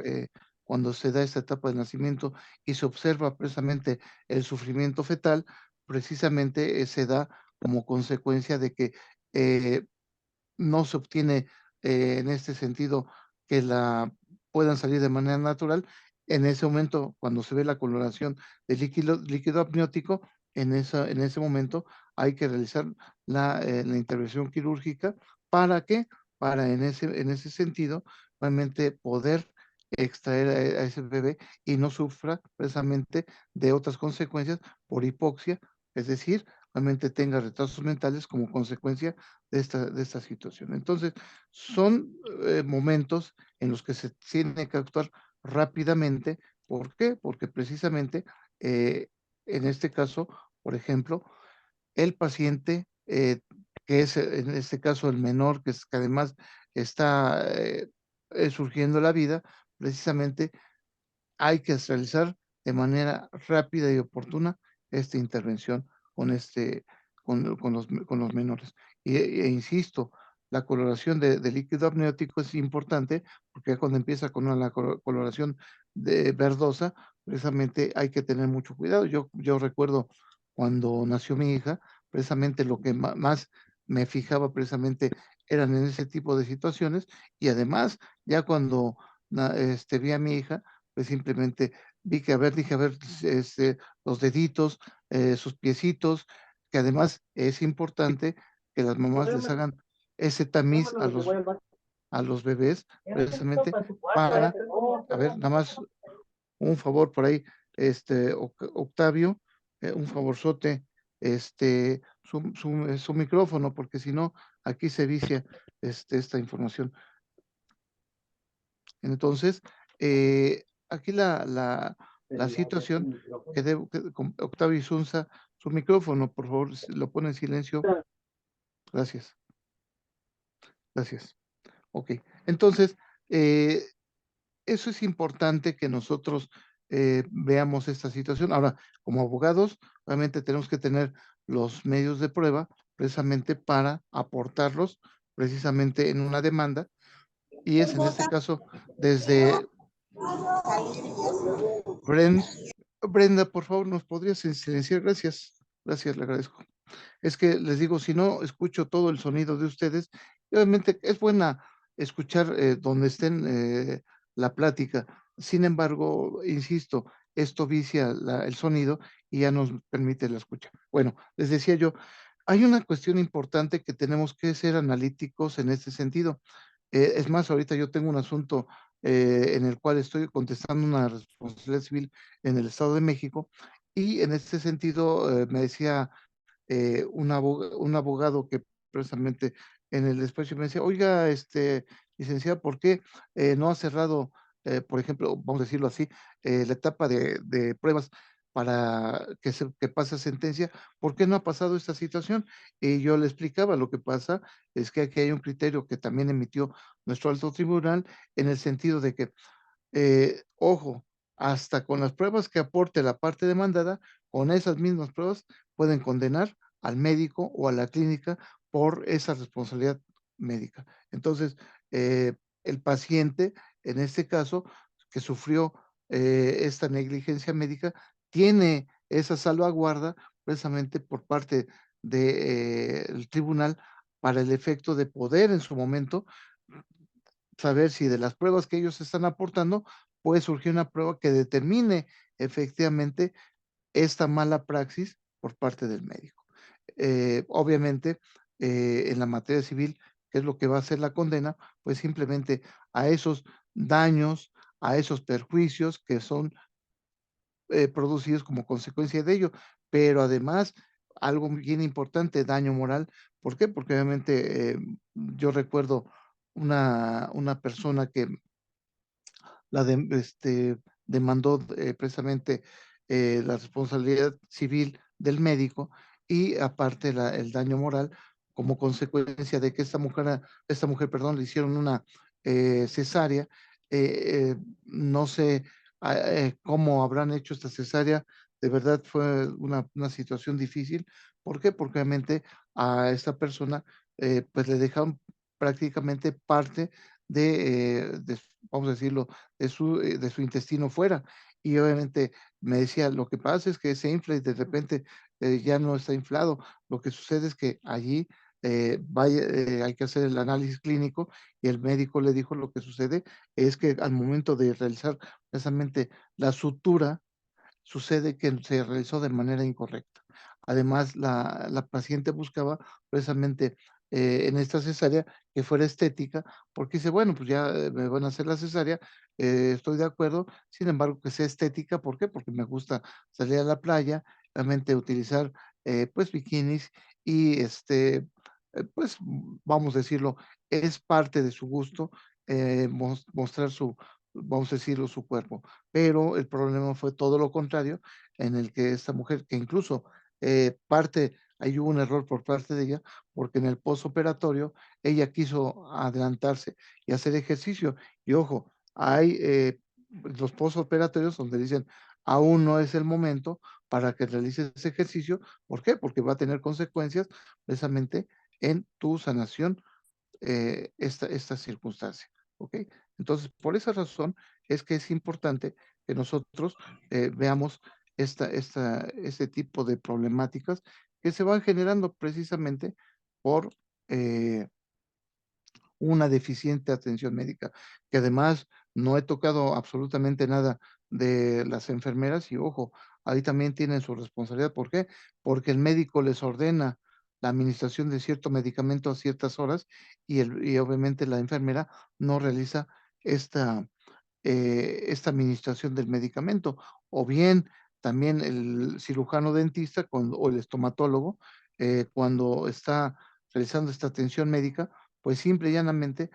S1: eh, cuando se da esta etapa de nacimiento y se observa precisamente el sufrimiento fetal, precisamente se da como consecuencia de que eh, no se obtiene en este sentido que la puedan salir de manera natural. En ese momento, cuando se ve la coloración de líquido amniótico, en ese momento hay que realizar la intervención quirúrgica. ¿Para qué? Para en ese sentido, realmente poder extraer a ese bebé y no sufra precisamente de otras consecuencias por hipoxia, es decir, realmente tenga retrasos mentales como consecuencia de esta situación. Entonces, son momentos en los que se tiene que actuar rápidamente. ¿Por qué? Porque precisamente eh, en este caso, por ejemplo, el paciente, que es en este caso el menor, que además está surgiendo la vida, precisamente hay que realizar de manera rápida y oportuna esta intervención con, con los menores. Insisto, la coloración de líquido amniótico es importante porque cuando empieza con la coloración verdosa, precisamente hay que tener mucho cuidado. Yo recuerdo cuando nació mi hija, precisamente lo que más me fijaba precisamente eran en ese tipo de situaciones y además ya cuando vi a mi hija, pues simplemente vi que, a ver, dije, a ver, los deditos, sus piecitos, que además es importante que las mamás les hagan ese tamiz a los bebés, precisamente para, a ver, nada más un favor por ahí, Octavio, un favorzote, su micrófono, porque si no, aquí se vicia esta información. Entonces, aquí la situación que debo, con Octavio Isunza, su micrófono, por favor, lo pone en silencio. Gracias, gracias. Ok, entonces, eh, eso es importante que nosotros veamos esta situación. Ahora, como abogados, obviamente tenemos que tener los medios de prueba precisamente para aportarlos precisamente en una demanda, y es en este caso desde Brenda, por favor, ¿nos podrías silenciar? Gracias, gracias, le agradezco. Es que les digo, si no escucho todo el sonido de ustedes, y obviamente es buena escuchar donde estén la plática. Sin embargo, insisto, esto vicia el sonido y ya nos permite la escucha. Bueno, les decía yo, hay una cuestión importante que tenemos que ser analíticos en este sentido. Es más, ahorita yo tengo un asunto en el cual estoy contestando una responsabilidad civil en el Estado de México, y en este sentido me decía un abogado que precisamente en el despacho me decía, oiga, licenciado, ¿por qué no ha cerrado, por ejemplo, vamos a decirlo así, la etapa de pruebas para que pase a sentencia? ¿Por qué no ha pasado esta situación? Y yo le explicaba, lo que pasa es que aquí hay un criterio que también emitió nuestro alto tribunal, en el sentido de que ojo, hasta con las pruebas que aporte la parte demandada, con esas mismas pruebas pueden condenar al médico o a la clínica por esa responsabilidad médica. Entonces, el paciente, en este caso, que sufrió esta negligencia médica, tiene esa salvaguarda precisamente por parte del tribunal para el efecto de poder en su momento saber si de las pruebas que ellos están aportando puede surgir una prueba que determine efectivamente esta mala praxis por parte del médico. Obviamente, en la materia civil, ¿qué es lo que va a hacer la condena? Pues simplemente a esos daños, a esos perjuicios que son producidos como consecuencia de ello, pero además, algo bien importante, daño moral. ¿Por qué? Porque obviamente yo recuerdo una persona que la demandó precisamente la responsabilidad civil del médico y aparte el daño moral como consecuencia de que esta mujer, perdón, le hicieron una cesárea. No sé cómo habrán hecho esta cesárea. De verdad fue una situación difícil. ¿Por qué? Porque obviamente a esta persona pues le dejaron prácticamente parte vamos a decirlo, de su intestino fuera. Y obviamente me decía, lo que pasa es que se infla y de repente ya no está inflado. Lo que sucede es que allí hay que hacer el análisis clínico y el médico le dijo lo que sucede es que al momento de realizar precisamente la sutura, sucede que se realizó de manera incorrecta. Además, la paciente buscaba precisamente en esta cesárea que fuera estética, porque dice, bueno, pues ya me van a hacer la cesárea, estoy de acuerdo, sin embargo, que sea estética, ¿por qué? Porque me gusta salir a la playa, realmente utilizar pues bikinis y pues vamos a decirlo, es parte de su gusto mostrar vamos a decirlo, su cuerpo, pero el problema fue todo lo contrario, en el que esta mujer, que incluso ahí hubo un error por parte de ella, porque en el posoperatorio ella quiso adelantarse y hacer ejercicio. Y ojo, hay los posoperatorios donde dicen, aún no es el momento para que realices ese ejercicio. ¿Por qué? Porque va a tener consecuencias precisamente en tu sanación esta circunstancia. ¿Ok? Entonces, por esa razón es que es importante que nosotros veamos este tipo de problemáticas que se van generando precisamente por una deficiente atención médica, que además no he tocado absolutamente nada de las enfermeras y ojo, ahí también tienen su responsabilidad. ¿Por qué? Porque el médico les ordena la administración de cierto medicamento a ciertas horas y obviamente la enfermera no realiza esta esta administración del medicamento, o bien también el cirujano dentista o el estomatólogo, cuando está realizando esta atención médica, pues simple y llanamente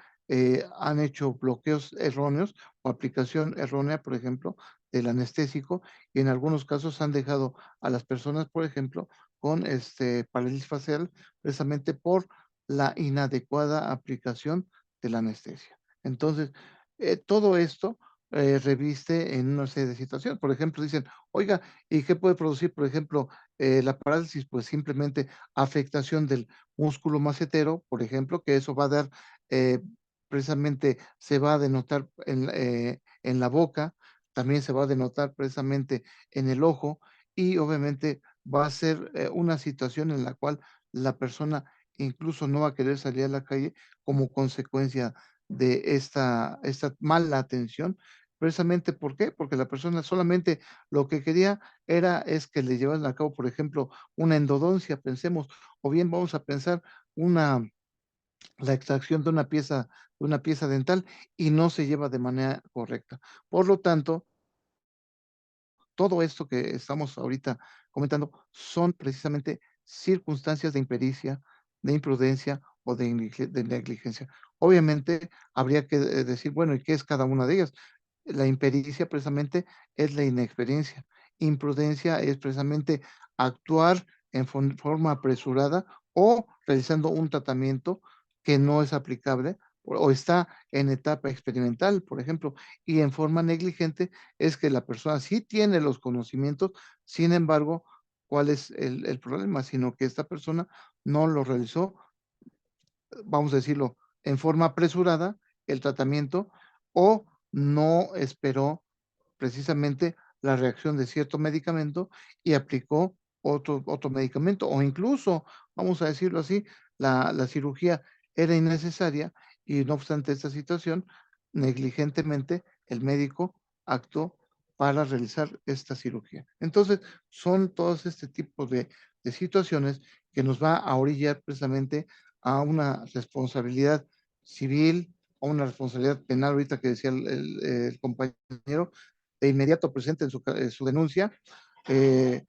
S1: han hecho bloqueos erróneos o aplicación errónea, por ejemplo, del anestésico, y en algunos casos han dejado a las personas, por ejemplo, con parálisis facial, precisamente por la inadecuada aplicación de la anestesia. Entonces, todo esto reviste en una serie de situaciones. Por ejemplo, dicen, oiga, ¿y qué puede producir, por ejemplo, la parálisis? Pues simplemente afectación del músculo macetero, por ejemplo, que eso va a dar, eh, precisamente se va a denotar en la boca, también se va a denotar precisamente en el ojo y obviamente va a ser una situación en la cual la persona incluso no va a querer salir a la calle como consecuencia de esta mala atención, precisamente, ¿por qué? Porque la persona solamente lo que quería es que le llevaran a cabo, por ejemplo, una endodoncia, pensemos, o bien vamos a pensar la extracción de una pieza dental y no se lleva de manera correcta. Por lo tanto, todo esto que estamos ahorita comentando son precisamente circunstancias de impericia, de imprudencia o de negligencia. Obviamente habría que decir, bueno, ¿y qué es cada una de ellas? La impericia precisamente es la inexperiencia. Imprudencia es precisamente actuar en forma apresurada o realizando un tratamiento que no es aplicable o está en etapa experimental, por ejemplo, y en forma negligente es que la persona sí tiene los conocimientos, sin embargo, ¿cuál es el problema? Sino que esta persona no lo realizó, vamos a decirlo, en forma apresurada, el tratamiento, o no esperó precisamente la reacción de cierto medicamento y aplicó otro medicamento, o incluso, vamos a decirlo así, la cirugía era innecesaria y no obstante esta situación, negligentemente el médico actuó para realizar esta cirugía. Entonces, son todos este tipo de situaciones que nos va a orillar precisamente a una responsabilidad civil, a una responsabilidad penal, ahorita que decía el compañero, de inmediato presente en su denuncia. Eh,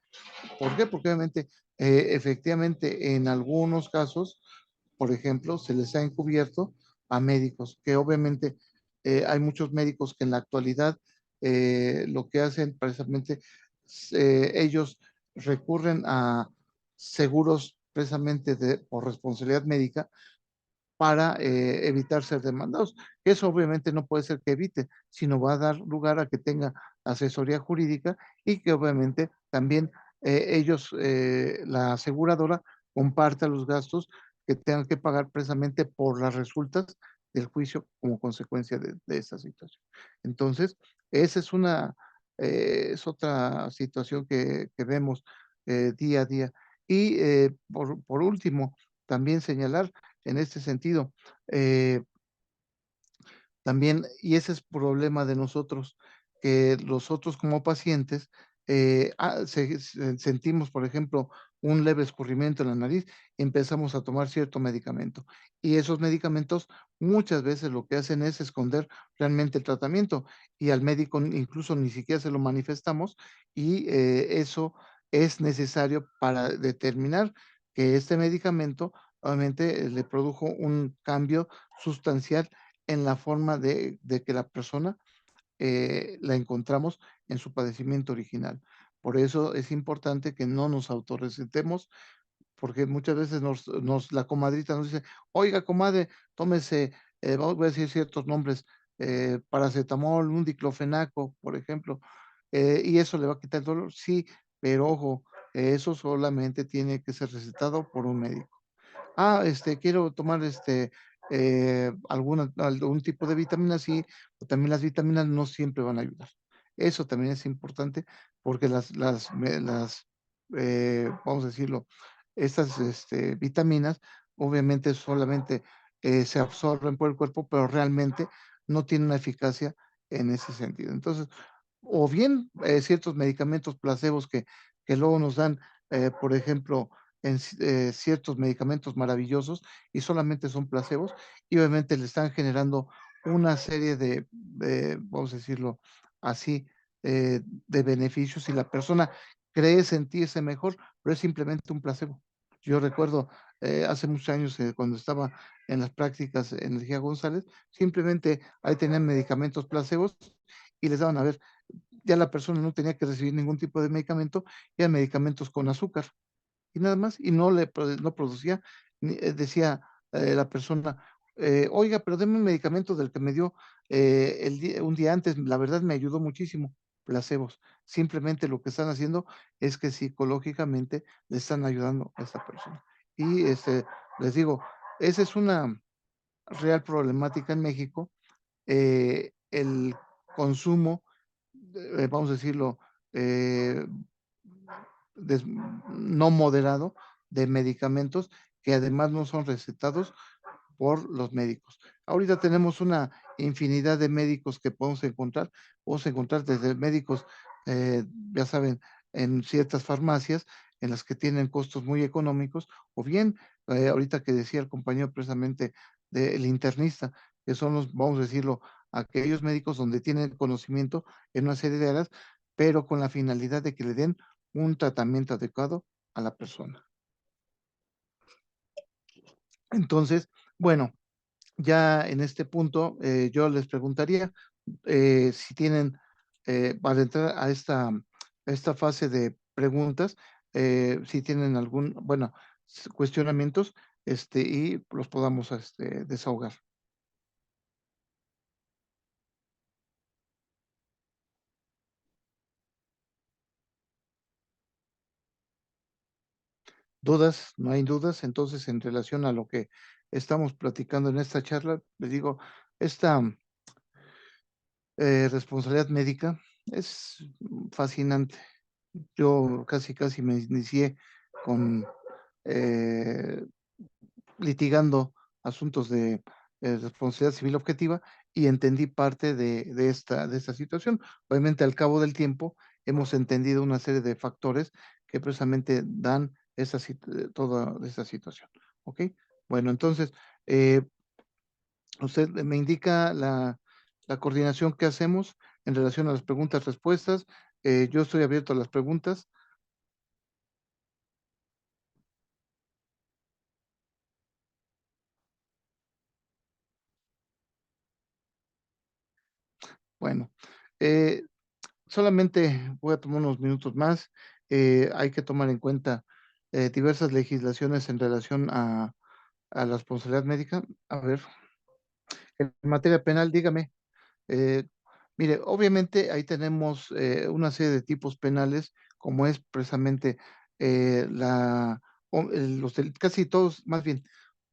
S1: ¿Por qué? Porque obviamente, efectivamente, en algunos casos, por ejemplo, se les ha encubierto a médicos, que obviamente hay muchos médicos que en la actualidad lo que hacen precisamente, ellos recurren a seguros precisamente por responsabilidad médica para evitar ser demandados. Eso obviamente no puede ser que evite, sino va a dar lugar a que tenga asesoría jurídica y que obviamente también ellos, la aseguradora, comparta los gastos que tengan que pagar precisamente por las resultas del juicio como consecuencia de esta situación. Entonces, esa es otra situación que vemos día a día. Y por último, también señalar en este sentido. Eh, También, y ese es problema de nosotros, que nosotros como pacientes sentimos, por ejemplo, un leve escurrimiento en la nariz y empezamos a tomar cierto medicamento. Y esos medicamentos muchas veces lo que hacen es esconder realmente el tratamiento y al médico incluso ni siquiera se lo manifestamos y eso es necesario para determinar que este medicamento obviamente le produjo un cambio sustancial en la forma de que la persona la encontramos en su padecimiento original. Por eso es importante que no nos autorrecetemos, porque muchas veces la comadrita nos dice, oiga, comadre, tómese, voy a decir ciertos nombres, paracetamol, un diclofenaco, por ejemplo, y eso le va a quitar el dolor. Sí, pero ojo, eso solamente tiene que ser recetado por un médico. Quiero tomar algún tipo de vitamina, sí, o también las vitaminas no siempre van a ayudar. Eso también es importante porque vamos a decirlo, estas vitaminas obviamente solamente se absorben por el cuerpo, pero realmente no tienen una eficacia en ese sentido. Entonces, o bien ciertos medicamentos placebos que luego nos dan, por ejemplo, ciertos medicamentos maravillosos y solamente son placebos y obviamente le están generando una serie vamos a decirlo así, de beneficios y la persona cree sentirse mejor, pero es simplemente un placebo. Yo recuerdo hace muchos años cuando estaba en las prácticas en Energía González, simplemente ahí tenían medicamentos placebos y les daban a ver, ya la persona no tenía que recibir ningún tipo de medicamento, eran medicamentos con azúcar y nada más, y no producía, decía la persona, oiga, pero deme un medicamento del que me dio un día antes, la verdad me ayudó muchísimo, placebos. Simplemente lo que están haciendo es que psicológicamente le están ayudando a esta persona. Y les digo, esa es una real problemática en México, el consumo, vamos a decirlo, eh, no moderado de medicamentos que además no son recetados por los médicos. Ahorita tenemos una infinidad de médicos que podemos encontrar desde médicos, ya saben, en ciertas farmacias en las que tienen costos muy económicos, o bien, ahorita que decía el compañero precisamente del internista, que son los, vamos a decirlo, aquellos médicos donde tienen conocimiento en una serie de áreas, pero con la finalidad de que le den un tratamiento adecuado a la persona. Entonces, bueno, ya en este punto yo les preguntaría si tienen, para entrar a esta fase de preguntas, si tienen bueno, cuestionamientos, y los podamos desahogar. ¿Dudas? No hay dudas. Entonces, en relación a lo que estamos platicando en esta charla, les digo, esta responsabilidad médica es fascinante. Yo casi me inicié con eh, litigando asuntos de responsabilidad civil objetiva y entendí parte de esta situación. Obviamente, al cabo del tiempo, hemos entendido una serie de factores que precisamente dan toda esta situación. ¿Ok? Bueno, entonces, eh, usted me indica la coordinación que hacemos en relación a las preguntas-respuestas. Yo estoy abierto a las preguntas. Bueno, Eh, Solamente voy a tomar unos minutos más. Hay que tomar en cuenta diversas legislaciones en relación a la responsabilidad médica. A ver, en materia penal, dígame. Eh, Mire, obviamente ahí tenemos una serie de tipos penales, como es precisamente casi todos, más bien,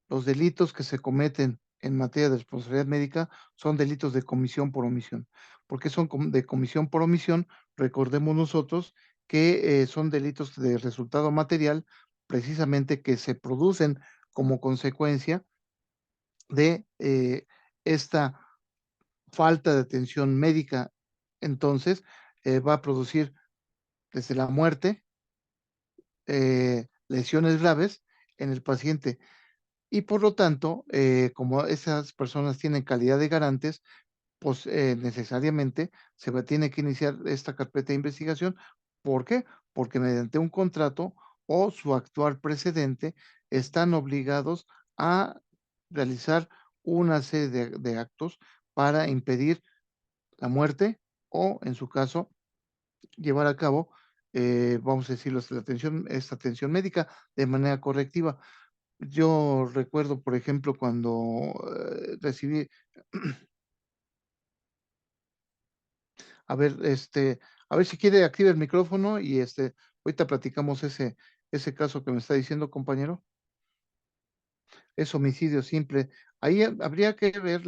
S1: los delitos que se cometen en materia de responsabilidad médica son delitos de comisión por omisión. ¿Por qué son de comisión por omisión? Recordemos nosotros que son delitos de resultado material, precisamente que se producen como consecuencia de esta falta de atención médica. Entonces, va a producir desde la muerte, lesiones graves en el paciente. Y por lo tanto, como esas personas tienen calidad de garantes, pues necesariamente tiene que iniciar esta carpeta de investigación. ¿Por qué? Porque mediante un contrato o su actual precedente están obligados a realizar una serie de actos para impedir la muerte o, en su caso, llevar a cabo, vamos a decirlo, esta atención médica de manera correctiva. Yo recuerdo, por ejemplo, cuando recibí, a ver, a ver si quiere activa el micrófono y ahorita platicamos ese caso que me está diciendo, compañero. Es homicidio simple. Ahí habría que ver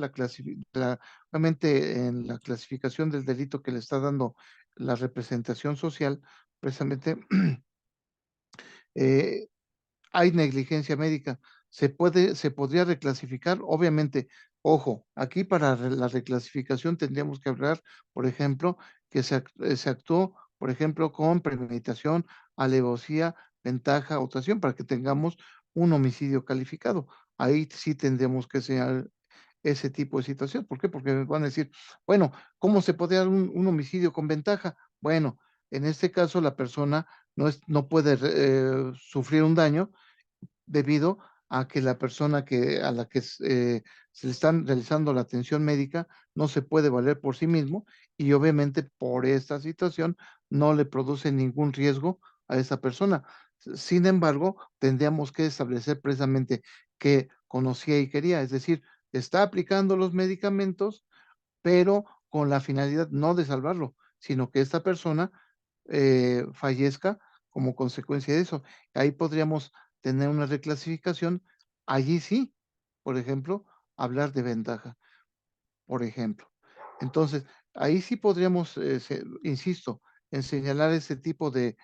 S1: obviamente en la clasificación del delito que le está dando la representación social, precisamente eh, hay negligencia médica. Se podría reclasificar, obviamente, ojo, aquí para la reclasificación tendríamos que hablar, por ejemplo, que se actuó, por ejemplo, con premeditación, alevosía, ventaja, otración, para que tengamos un homicidio calificado. Ahí sí tendríamos que ser ese tipo de situación. ¿Por qué? Porque me van a decir, bueno, ¿cómo se podría dar un homicidio con ventaja? Bueno, en este caso la persona no puede sufrir un daño debido a que la persona a la que se le están realizando la atención médica no se puede valer por sí mismo y obviamente por esta situación no le produce ningún riesgo a esa persona. Sin embargo, tendríamos que establecer precisamente que conocía y quería, es decir, está aplicando los medicamentos, pero con la finalidad no de salvarlo, sino que esta persona fallezca como consecuencia de eso. Ahí podríamos tener una reclasificación. Allí sí, por ejemplo, hablar de ventaja, por ejemplo. Entonces, ahí sí podríamos, insisto, en señalar ese tipo de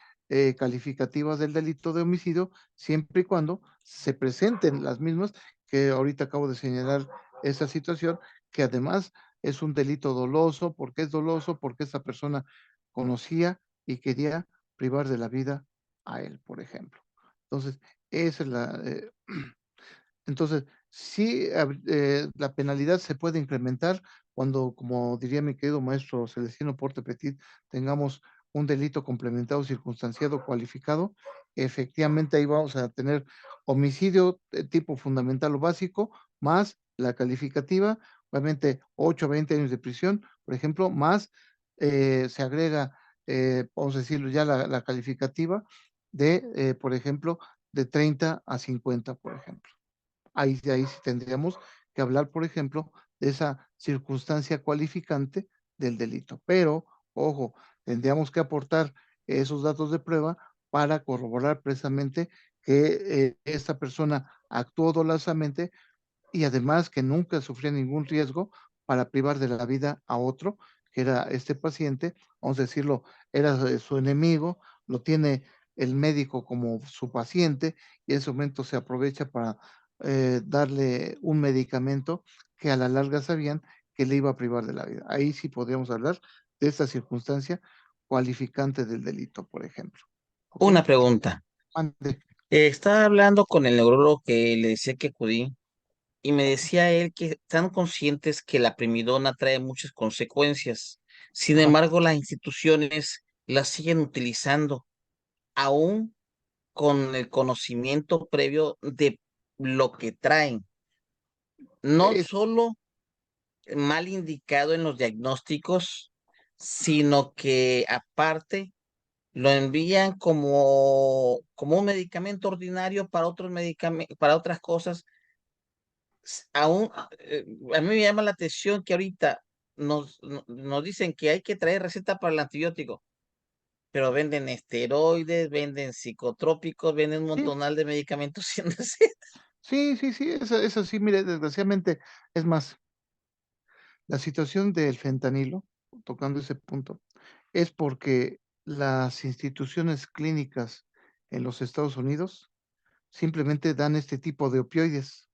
S1: calificativas del delito de homicidio, siempre y cuando se presenten las mismas que ahorita acabo de señalar esa situación, que además es un delito doloso. ¿Por qué es doloso? Porque esa persona conocía y quería privar de la vida a él, por ejemplo. Entonces, esa es entonces, sí, la penalidad se puede incrementar cuando, como diría mi querido maestro Celestino Porte Petit, tengamos un delito complementado, circunstanciado, cualificado. Efectivamente, ahí vamos a tener homicidio tipo fundamental o básico, más la calificativa, obviamente 8 a 20 años de prisión, por ejemplo, más se agrega, vamos a decirlo ya, la calificativa por ejemplo, de 30 a 50, por ejemplo. Ahí sí tendríamos que hablar, por ejemplo, de esa circunstancia cualificante del delito. Pero, ojo, tendríamos que aportar esos datos de prueba para corroborar precisamente que esta persona actuó dolosamente y además que nunca sufría ningún riesgo para privar de la vida a otro, que era este paciente, vamos a decirlo, era su enemigo, lo tiene el médico como su paciente y en ese momento se aprovecha para darle un medicamento que a la larga sabían que le iba a privar de la vida. Ahí sí podríamos hablar de esta circunstancia cualificante del delito, por ejemplo. ¿Ok?
S3: Una pregunta.
S1: Mande.
S3: Estaba hablando con el neurólogo que le decía que acudí y me decía él que están conscientes que la primidona trae muchas consecuencias. Sin
S1: Ajá.
S3: embargo, las instituciones la siguen utilizando aún con el conocimiento previo de lo que traen. No
S1: Es,
S3: solo mal indicado en los diagnósticos, sino que aparte lo envían como un medicamento ordinario para otros medicamentos, para otras cosas. Aún, a mí me llama la atención que ahorita nos dicen que hay que traer receta para el antibiótico, pero venden esteroides, venden psicotrópicos, venden un
S1: Sí,
S3: montonal de medicamentos sin receta.
S1: sí, eso sí, mire, desgraciadamente, es más, la situación del fentanilo, tocando ese punto, es porque las instituciones clínicas en los Estados Unidos simplemente dan este tipo de opioides.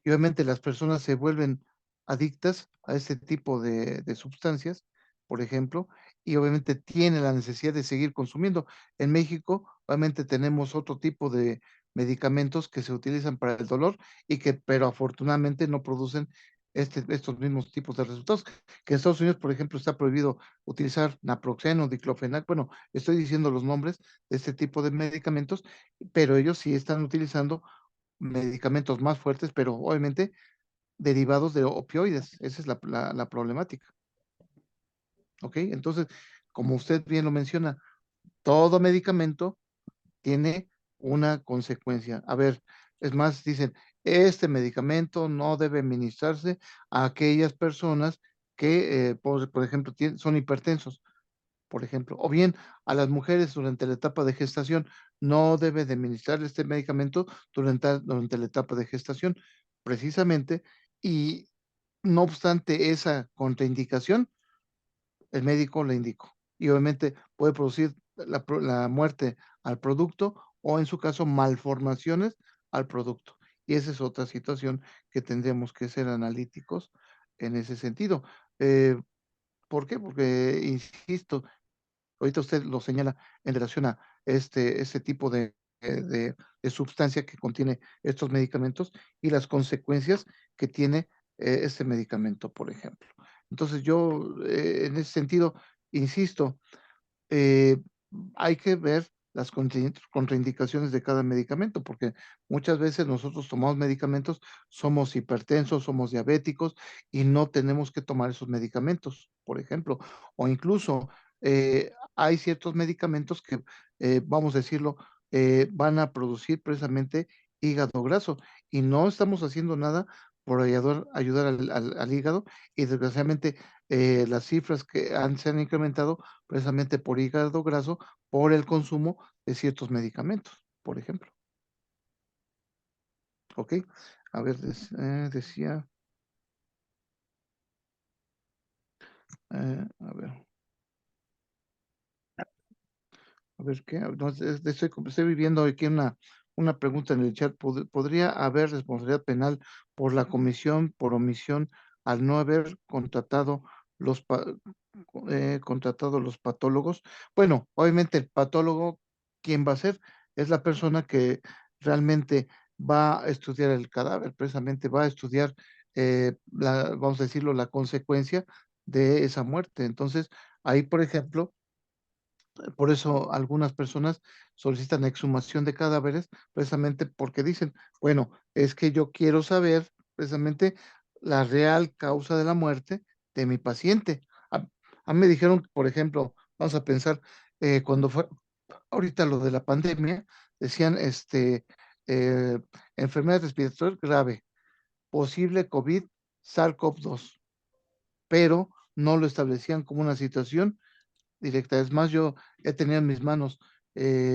S1: Y obviamente las personas se vuelven adictas a este tipo de sustancias, por ejemplo, y obviamente tienen la necesidad de seguir consumiendo. En México, obviamente tenemos otro tipo de medicamentos que se utilizan para el dolor y que, pero afortunadamente no producen estos mismos tipos de resultados. Que en Estados Unidos, por ejemplo, está prohibido utilizar naproxeno, diclofenac. Bueno, estoy diciendo los nombres de este tipo de medicamentos, pero ellos sí están utilizando medicamentos más fuertes, pero obviamente derivados de opioides. Esa es la problemática, ¿ok? Entonces, como usted bien lo menciona, todo medicamento tiene una consecuencia. A ver, es más, dicen, este medicamento no debe administrarse a aquellas personas que, por ejemplo, son hipertensos, por ejemplo, o bien a las mujeres durante la etapa de gestación, no debe de administrar este medicamento durante la etapa de gestación, precisamente, y no obstante esa contraindicación, el médico le indicó. Y obviamente puede producir la muerte al producto o en su caso malformaciones al producto. Y esa es otra situación que tendremos que ser analíticos en ese sentido. Eh, ¿Por qué? Porque, insisto, ahorita usted lo señala en relación a este tipo de sustancia que contiene estos medicamentos y las consecuencias que tiene este medicamento, por ejemplo. Entonces yo, en ese sentido, insisto, eh, hay que ver las contraindicaciones de cada medicamento, porque muchas veces nosotros tomamos medicamentos, somos hipertensos, somos diabéticos y no tenemos que tomar esos medicamentos, por ejemplo, o incluso hay ciertos medicamentos que, vamos a decirlo, van a producir precisamente hígado graso y no estamos haciendo nada por ayudar al hígado y desgraciadamente las cifras que se han incrementado precisamente por hígado graso, por el consumo de ciertos medicamentos, por ejemplo. ¿Ok? A ver, decía, a ver qué, no, estoy viviendo aquí una pregunta en el chat. ¿Podría haber responsabilidad penal por la comisión por omisión al no haber los, pa- contratado los patólogos? Bueno, obviamente el patólogo, ¿quién va a ser? Es la persona que realmente va a estudiar el cadáver, precisamente va a estudiar, vamos a decirlo, la consecuencia de esa muerte. Entonces, ahí, por ejemplo, por eso algunas personas solicitan exhumación de cadáveres, precisamente porque dicen, bueno, es que yo quiero saber precisamente la real causa de la muerte de mi paciente. A mí me dijeron, por ejemplo, vamos a pensar, cuando fue ahorita lo de la pandemia, decían, eh, enfermedad respiratoria grave, posible COVID, SARS-CoV-2, pero no lo establecían como una situación directa. Es más, yo he tenido en mis manos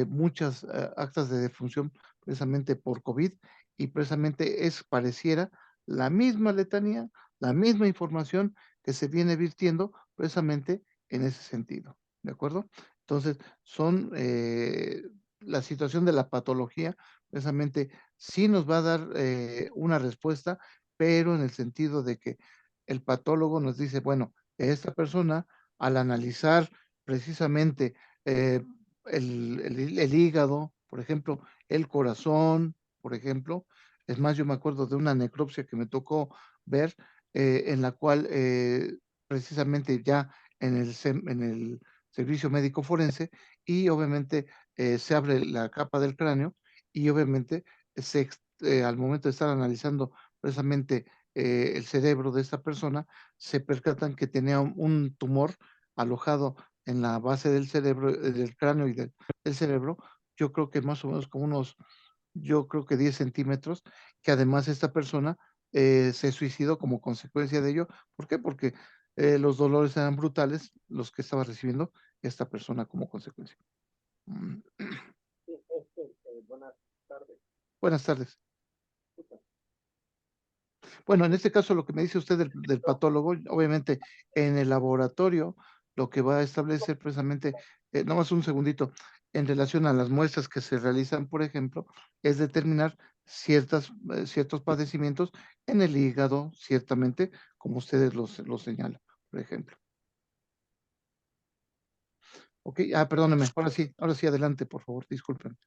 S1: muchas actas de defunción precisamente por COVID y precisamente pareciera la misma letanía, la misma información que se viene virtiendo precisamente en ese sentido. ¿De acuerdo? Entonces, son la situación de la patología, precisamente sí nos va a dar una respuesta, pero en el sentido de que el patólogo nos dice, bueno, esta persona al analizar precisamente eh, el hígado, por ejemplo, el corazón, por ejemplo. Es más, yo me acuerdo de una necropsia que me tocó ver, en la cual precisamente ya en el servicio médico forense, y obviamente se abre la capa del cráneo y obviamente al momento de estar analizando precisamente el cerebro de esta persona, se percatan que tenía un tumor alojado en la base del cerebro, del cráneo y del cerebro, yo creo que más o menos como yo creo que 10 centímetros, que además esta persona se suicidó como consecuencia de ello. ¿Por qué? Porque los dolores eran brutales, los que estaba recibiendo esta persona como consecuencia. Mm.
S4: Buenas tardes.
S1: Buenas tardes. Bueno, en este caso lo que me dice usted del patólogo, obviamente en el laboratorio lo que va a establecer precisamente, nomás un segundito, en relación a las muestras que se realizan, por ejemplo, es determinar ciertos padecimientos en el hígado, ciertamente, como ustedes los señalan, por ejemplo. Ok, perdóneme, ahora sí, adelante, por favor, disculpen.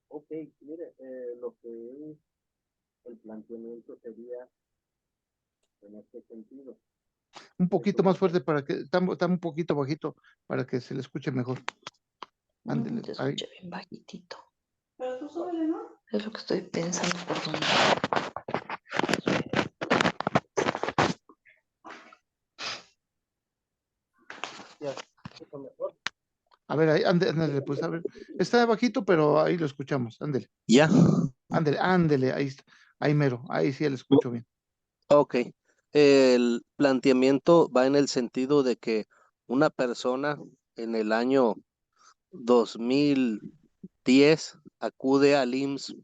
S4: Ok, mire, lo que es el planteamiento sería en este sentido.
S1: Un poquito
S4: Como
S1: más fuerte para que, está un poquito bajito para que se le escuche mejor. Ándele,
S5: Se
S1: ahí.
S5: escucha bien bajitito. Pero tú súbele, ¿no? Es lo que estoy pensando por dónde.
S4: ya, ¿escucha mejor?
S1: A ver, ahí, ándele, pues a ver. Está bajito, pero ahí lo escuchamos. Ándele,
S4: Ya,
S1: ándele, ahí está. Ahí mero, ahí sí le escucho bien.
S4: ok. El planteamiento va en el sentido de que una persona en el año 2010 acude al IMSS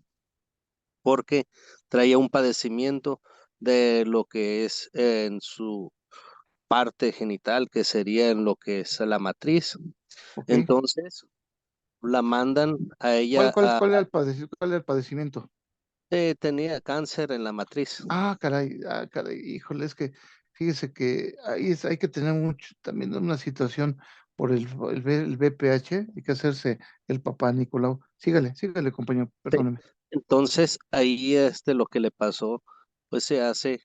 S4: porque traía un padecimiento de lo que es en su parte genital, que sería en lo que es la matriz.
S1: Ok.
S4: Entonces, la mandan a
S1: ¿Cuál,
S4: ella
S1: cuál, cuál era cuál era el padecimiento?
S4: tenía cáncer en la matriz.
S1: Caray, híjole, es que fíjese que hay que tener mucho, también una situación por el BPH, hay que hacerse el papá Nicolau. Sígale, compañero,
S4: Sí.
S1: perdóneme.
S4: Entonces, ahí lo que le pasó, pues se hace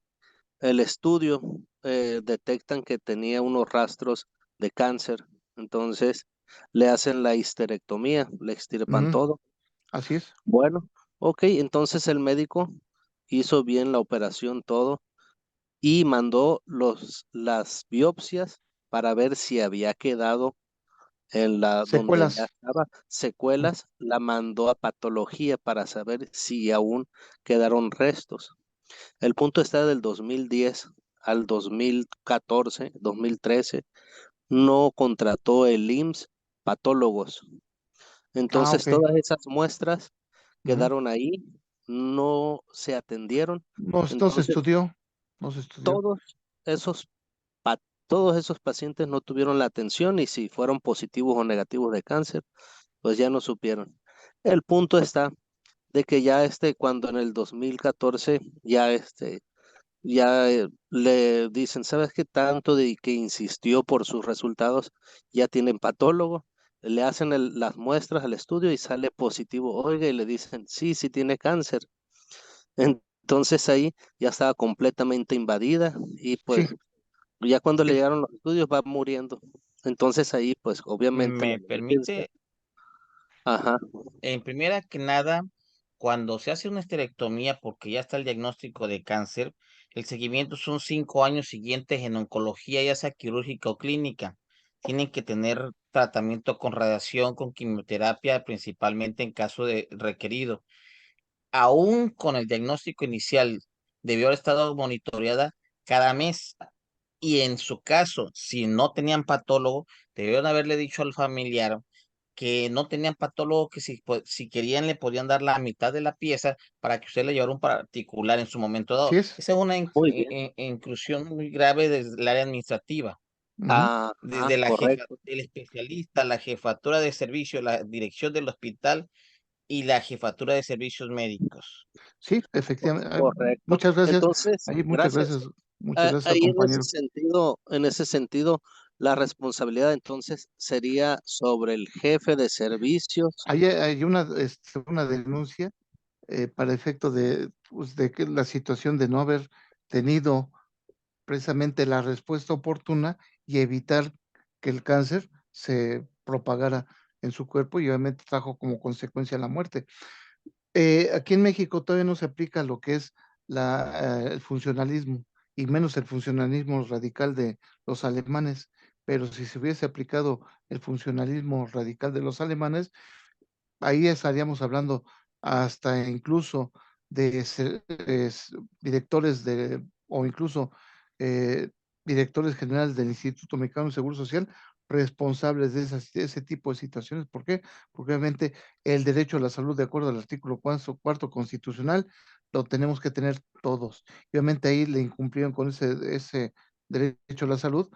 S4: el estudio, detectan que tenía unos rastros de cáncer. Entonces, le hacen la histerectomía, le extirpan
S1: Ujú,
S4: todo.
S1: así es.
S4: Bueno, ok, entonces el médico hizo bien la operación, todo, y mandó las biopsias para ver si había quedado en la donde ya
S1: Secuelas.
S4: estaba
S1: Mm.
S4: secuelas, la mandó a patología para saber si aún quedaron restos. El punto está del 2010 al 2014, 2013, no contrató el IMSS patólogos. Entonces
S1: Ok.
S4: todas esas muestras
S1: Ujú.
S4: quedaron ahí, no se atendieron.
S1: No se
S4: Entonces
S1: estudió, no se estudió.
S4: todos esos pa- todos esos pacientes no tuvieron la atención y si fueron positivos o negativos de cáncer, pues ya no supieron. El punto está de que ya cuando en el 2014 ya le dicen, ¿sabes qué tanto de que insistió por sus resultados? Ya tienen patólogo, le hacen las muestras al estudio y sale positivo. Oiga, y le dicen, sí, sí tiene cáncer. Entonces ahí ya estaba completamente invadida y
S1: Sí,
S4: pues ya cuando le
S1: sí.
S4: llegaron los estudios va muriendo. Entonces ahí pues obviamente la
S3: Me
S4: negligencia.
S3: permite,
S4: Ajá,
S3: en primera que nada, cuando se hace una esterectomía porque ya está el diagnóstico de cáncer, el seguimiento son 5 años siguientes en oncología, ya sea quirúrgica o clínica. Tienen que tener tratamiento con radiación, con quimioterapia, principalmente en caso de requerido. Aún con el diagnóstico inicial, debió haber estado monitoreada cada mes. Y en su caso, si no tenían patólogo, debieron haberle dicho al familiar que no tenían patólogo, que si querían le podían dar la mitad de la pieza para que usted le llevara un particular en su momento
S1: Sí
S3: dado.
S1: es.
S3: Esa es una
S4: muy bien.
S3: inclusión muy grave desde el área administrativa,
S1: Ujú.
S4: Ajá,
S3: desde
S4: correcto.
S3: el especialista, la jefatura de servicio, la dirección del hospital y la jefatura de servicios médicos.
S1: Sí, efectivamente.
S4: Correcto.
S1: Muchas gracias.
S4: Entonces,
S1: Ahí,
S4: gracias.
S1: muchas gracias al
S4: Ahí
S1: compañero.
S4: en ese sentido, la responsabilidad entonces sería sobre el jefe de servicios.
S1: Hay una denuncia para efecto de que la situación de no haber tenido precisamente la respuesta oportuna y evitar que el cáncer se propagara en su cuerpo y obviamente trajo como consecuencia la muerte. Aquí en México todavía no se aplica lo que es el funcionalismo y menos el funcionalismo radical de los alemanes. pero si se hubiese aplicado el funcionalismo radical de los alemanes, ahí estaríamos hablando hasta incluso de directores o incluso eh, directores generales del Instituto Mexicano de Seguro Social responsables de ese tipo de situaciones. ¿Por qué? Porque obviamente el derecho a la salud, de acuerdo al artículo cuarto constitucional, lo tenemos que tener todos. Y obviamente ahí le incumplieron con ese derecho a la salud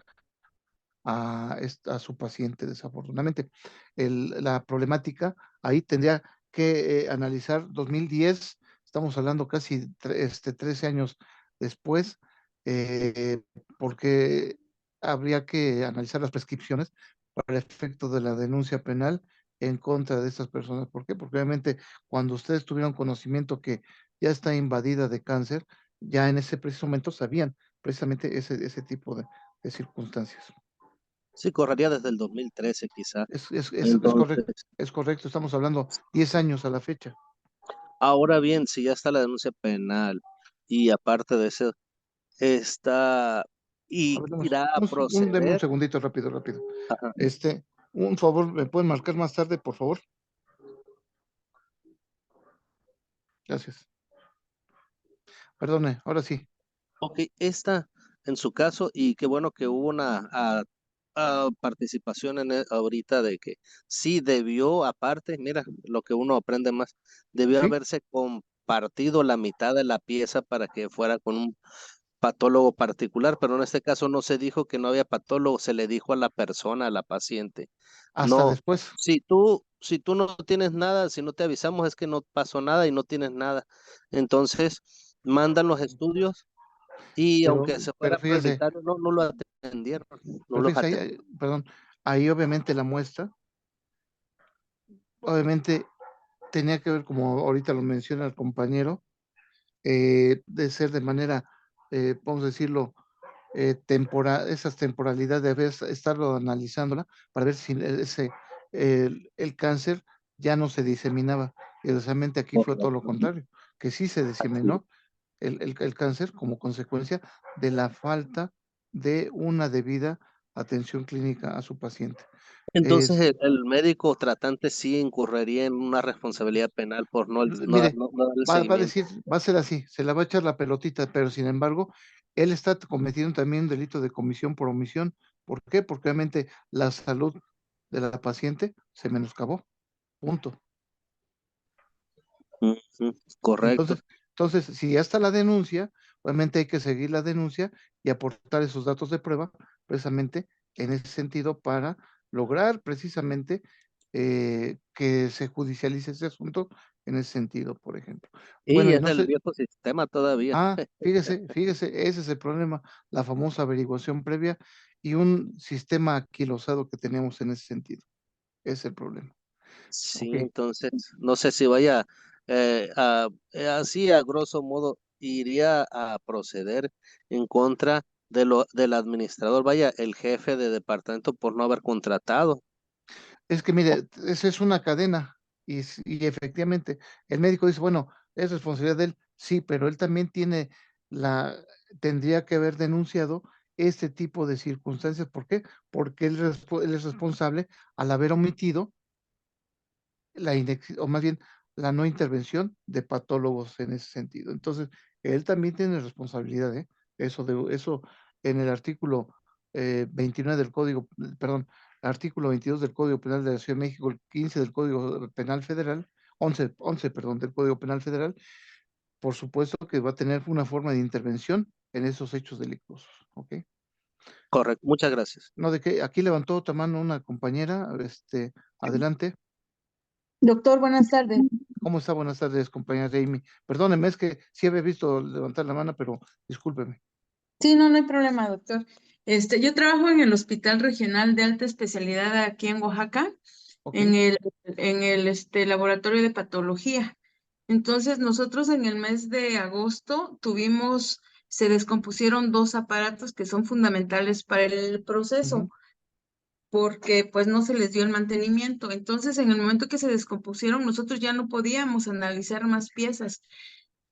S1: a su paciente, desafortunadamente. La problemática ahí tendría que analizar 2010, estamos hablando casi 13 años después, eh, porque habría que analizar las prescripciones para efecto de la denuncia penal en contra de estas personas. ¿Por qué? Porque obviamente cuando ustedes tuvieron conocimiento que ya está invadida de cáncer, ya en ese preciso momento sabían precisamente ese tipo de circunstancias.
S4: Sí, correría desde el 2013 quizá.
S1: Es
S4: Entonces,
S1: es correcto, estamos hablando 10 años a la fecha.
S4: ahora bien, si ya está la denuncia penal y aparte de eso, está
S1: A
S4: y
S1: ver,
S4: irá a
S1: deme un
S4: proceder.
S1: segundito, rápido, rápido.
S4: Ajá.
S1: Este, un favor, ¿me pueden marcar más tarde, por favor? Gracias. Perdone, ahora sí.
S4: Ok, esta en su caso, y qué bueno que hubo una participación ahorita de que sí debió, aparte, mira, lo que uno aprende más, debió
S1: ¿Sí?
S4: haberse compartido la mitad de la pieza para que fuera con un patólogo particular, pero en este caso no se dijo que no había patólogo, se le dijo a la persona, a la paciente.
S1: Hasta
S4: No,
S1: después.
S4: si tú no tienes nada, si no te avisamos es que no pasó nada y no tienes nada. Entonces, mandan los estudios y
S1: Pero,
S4: aunque se
S1: pero
S4: fuera
S1: fíjese,
S4: prioritario, no lo atendieron, no
S1: pero
S4: los
S1: fíjese
S4: atendieron.
S1: perdón, ahí obviamente la muestra, obviamente tenía que ver, como ahorita lo menciona el compañero, de ser de manera, vamos a decirlo, esas temporalidades de estarlo analizándola para ver si el cáncer ya no se diseminaba. Y desgraciadamente aquí fue todo lo contrario, que sí se diseminó el cáncer como consecuencia de la falta de una debida atención clínica a su paciente.
S4: Entonces
S1: Es,
S4: el médico tratante sí incurriría en una responsabilidad penal por
S1: Mire,
S4: no darle
S1: va a
S4: seguimiento.
S1: decir, va a ser así, se la va a echar la pelotita, pero sin embargo, él está cometiendo también un delito de comisión por omisión. ¿Por qué? Porque obviamente la salud de la paciente se menoscabó. Punto.
S4: Ujú, correcto.
S1: Entonces, si ya está la denuncia, obviamente hay que seguir la denuncia y aportar esos datos de prueba, precisamente en ese sentido, para lograr precisamente que se judicialice ese asunto en ese sentido, por ejemplo.
S4: Y
S1: Bueno, y
S4: es
S1: no
S4: del
S1: sé,
S4: viejo sistema todavía.
S1: fíjese, ese es el problema, la famosa averiguación previa y un sistema aquilosado que tenemos en ese sentido. Ese es el problema. Ok.
S4: Sí, entonces, no sé si vaya así a grosso modo, iría a proceder en contra del administrador, vaya, el jefe de departamento por no haber contratado.
S1: Es que mire, eso es una cadena y efectivamente el médico dice, bueno, es responsabilidad de él, sí, pero él también tendría que haber denunciado este tipo de circunstancias. ¿Por qué? Porque él es responsable al haber omitido o más bien la no intervención de patólogos en ese sentido. Entonces, él también tiene responsabilidad, ¿eh? Eso en el artículo 29 del Código, perdón, artículo 22 del Código Penal de la Ciudad de México, el 15 del Código Penal Federal, 11 perdón, del Código Penal Federal, por supuesto que va a tener una forma de intervención en esos hechos delictuosos, ¿ok?
S4: Correcto, muchas gracias.
S1: No, de que aquí levantó otra mano una compañera, adelante.
S5: Doctor, buenas tardes.
S1: ¿Cómo está? Buenas tardes, compañera Amy. Perdóneme, es que sí había visto levantar la mano, pero discúlpeme.
S5: Sí, no, no hay problema, doctor. Yo trabajo en el Hospital Regional de Alta Especialidad aquí en Oaxaca,
S1: Ok,
S5: en el laboratorio de patología. Entonces, nosotros en el mes de agosto se descompusieron dos aparatos que son fundamentales para el proceso,
S1: ujú.
S5: porque pues no se les dio el mantenimiento. Entonces, en el momento que se descompusieron, nosotros ya no podíamos analizar más piezas.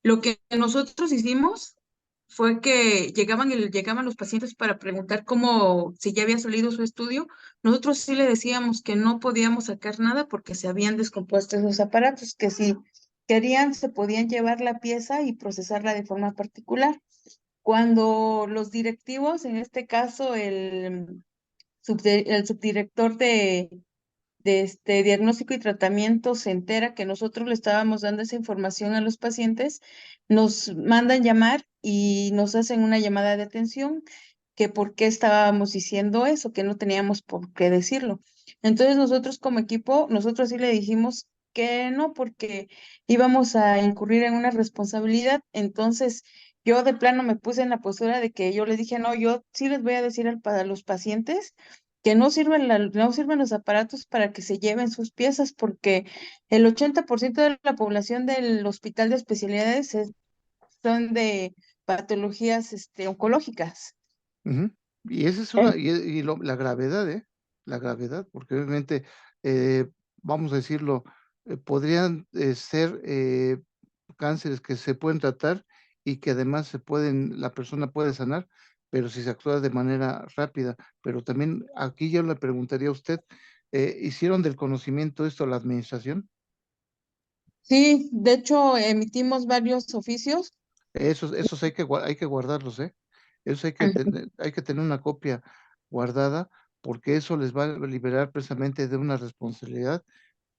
S5: Lo que nosotros hicimos fue que llegaban los pacientes para preguntar cómo, si ya había salido su estudio. Nosotros sí le decíamos que no podíamos sacar nada porque se habían descompuesto esos aparatos, que si querían se podían llevar la pieza y procesarla de forma particular. Cuando los directivos, en este caso el subdirector de este diagnóstico y tratamiento se entera que nosotros le estábamos dando esa información a los pacientes, nos mandan llamar y nos hacen una llamada de atención que por qué estábamos diciendo eso, que no teníamos por qué decirlo. Entonces nosotros como equipo, nosotros sí le dijimos que no, porque íbamos a incurrir en una responsabilidad. Entonces yo de plano me puse en la postura de que yo le dije, no, yo sí les voy a decir a los pacientes que no sirven los aparatos para que se lleven sus piezas, porque el 80% de la población del hospital de especialidades son de patologías oncológicas.
S1: Ujú. Y esa es
S5: Eh,
S1: la gravedad, ¿eh? La gravedad, porque obviamente, eh, vamos a decirlo, podrían ser cánceres que se pueden tratar y que además la persona puede sanar, pero si se actúa de manera rápida. Pero también aquí yo le preguntaría a usted, ¿hicieron del conocimiento esto la administración?
S5: Sí, de hecho emitimos varios oficios.
S1: Esos hay que guardarlos, ¿eh? Esos hay que tener una copia guardada porque eso les va a liberar precisamente de una responsabilidad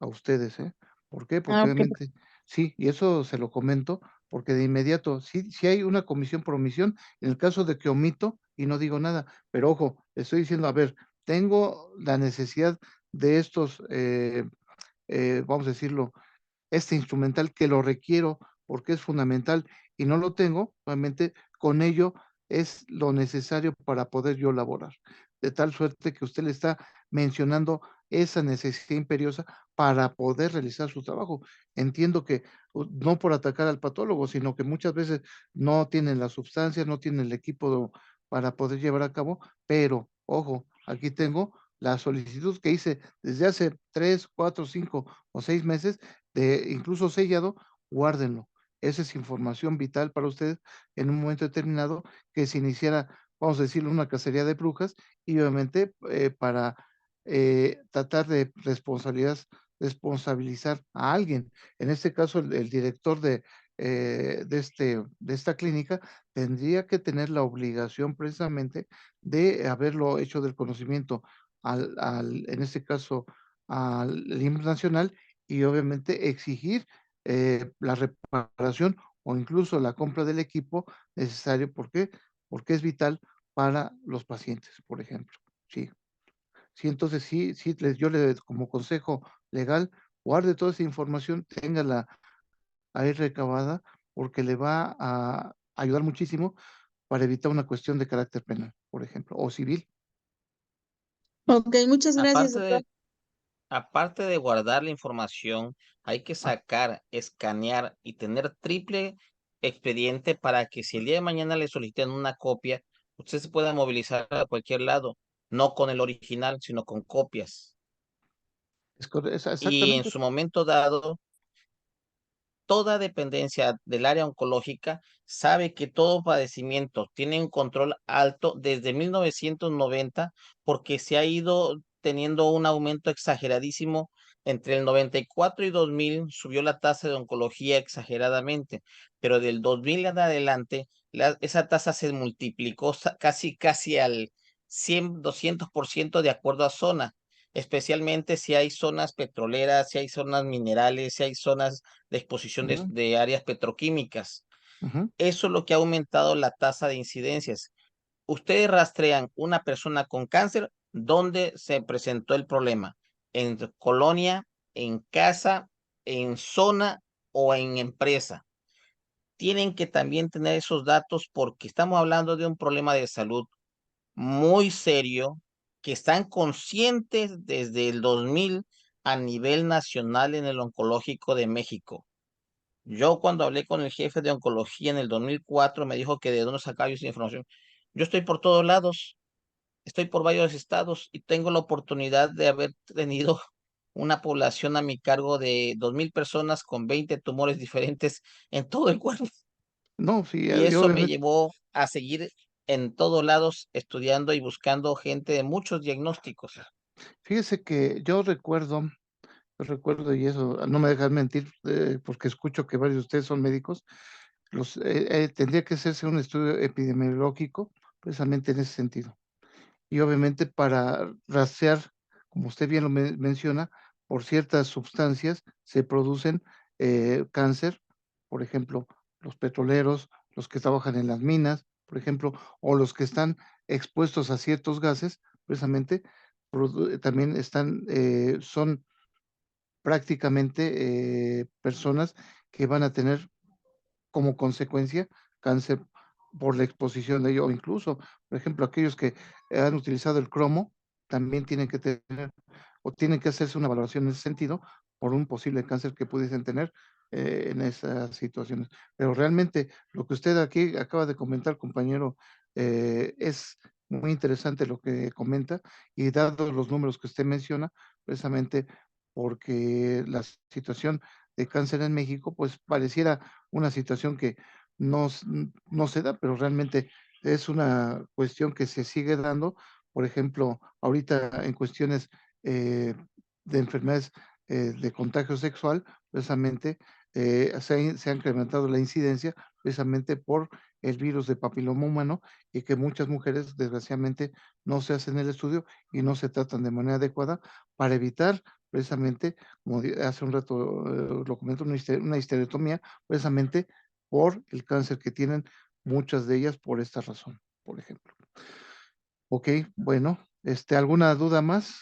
S1: a ustedes, ¿eh? ¿Por qué?
S5: Ah,
S1: Porque
S5: ok.
S1: obviamente, sí, y eso se lo comento, porque de inmediato, sí hay una comisión por omisión, en el caso de que omito y no digo nada, pero ojo, estoy diciendo, a ver, tengo la necesidad de estos, vamos a decirlo, este instrumental que lo requiero porque es fundamental y no lo tengo, obviamente con ello es lo necesario para poder yo laborar. De tal suerte que usted le está mencionando esa necesidad imperiosa para poder realizar su trabajo. Entiendo que no por atacar al patólogo, sino que muchas veces no tienen las sustancias, no tienen el equipo para poder llevar a cabo, pero ojo, aquí tengo la solicitud que hice desde hace 3, 4, 5 o 6 meses de incluso sellado, guárdenlo. Esa es información vital para ustedes en un momento determinado que se iniciara, vamos a decirlo, una cacería de brujas y obviamente para tratar de responsabilizar a alguien. En este caso, el director de esta clínica tendría que tener la obligación precisamente de haberlo hecho del conocimiento en este caso, al IMSS nacional y obviamente exigir la reparación o incluso la compra del equipo necesario. ¿Por qué? Porque es vital para los pacientes, por ejemplo. Sí, sí, entonces sí, yo le como consejo legal, guarde toda esa información, téngala ahí recabada, porque le va a ayudar muchísimo para evitar una cuestión de carácter penal, por ejemplo, o civil.
S5: Ok, muchas gracias,
S3: Aparte
S5: doctor.
S3: de, aparte de guardar la información, hay que sacar, escanear y tener triple expediente para que si el día de mañana le solicitan una copia, usted se pueda movilizar a cualquier lado, no con el original, sino con copias. Y en
S1: Exactamente.
S3: su momento dado, toda dependencia del área oncológica sabe que todo padecimiento tiene un control alto desde 1990 porque se ha ido teniendo un aumento exageradísimo. Entre el 94 y 2000 subió la tasa de oncología exageradamente, pero del 2000 en adelante esa tasa se multiplicó casi al 100, 200% de acuerdo a zona, especialmente si hay zonas petroleras, si hay zonas minerales, si hay zonas de exposición
S1: Ujú,
S3: de áreas petroquímicas.
S1: ujú,
S3: Eso es lo que ha aumentado la tasa de incidencias. Ustedes rastrean una persona con cáncer, ¿dónde se presentó el problema? ¿En colonia, en casa, en zona o en empresa? Tienen que también tener esos datos porque estamos hablando de un problema de salud muy serio que están conscientes desde el 2000 a nivel nacional en el oncológico de México. Yo cuando hablé con el jefe de oncología en el 2004 me dijo que de dónde sacaba yo esa información. Yo estoy por todos lados, estoy por varios estados y tengo la oportunidad de haber tenido una población a mi cargo de 2000 personas con 20 tumores diferentes en todo el cuerpo.
S1: No, sí,
S3: Y eso me
S1: obviamente,
S3: llevó a seguir en todos lados estudiando y buscando gente de muchos diagnósticos.
S1: fíjese que yo recuerdo, y eso no me dejan mentir, porque escucho que varios de ustedes son médicos, tendría que hacerse un estudio epidemiológico precisamente en ese sentido. Y obviamente para rastrear, como usted bien lo menciona, por ciertas sustancias se producen cáncer, por ejemplo, los petroleros, los que trabajan en las minas, por ejemplo, o los que están expuestos a ciertos gases, precisamente, también son prácticamente personas que van a tener como consecuencia cáncer por la exposición de ello, o incluso, por ejemplo, aquellos que han utilizado el cromo, también tienen que tener o tienen que hacerse una valoración en ese sentido por un posible cáncer que pudiesen tener en esas situaciones. Pero realmente lo que usted aquí acaba de comentar, compañero, es muy interesante lo que comenta y dado los números que usted menciona, precisamente porque la situación de cáncer en México, pues pareciera una situación que no se da, pero realmente es una cuestión que se sigue dando. Por ejemplo, ahorita en cuestiones de enfermedades de contagio sexual, precisamente se ha incrementado la incidencia precisamente por el virus de papiloma humano y que muchas mujeres desgraciadamente no se hacen el estudio y no se tratan de manera adecuada para evitar precisamente, como hace un rato lo comentó, una histerectomía, precisamente por el cáncer que tienen muchas de ellas por esta razón, por ejemplo. Ok, bueno, ¿alguna duda más?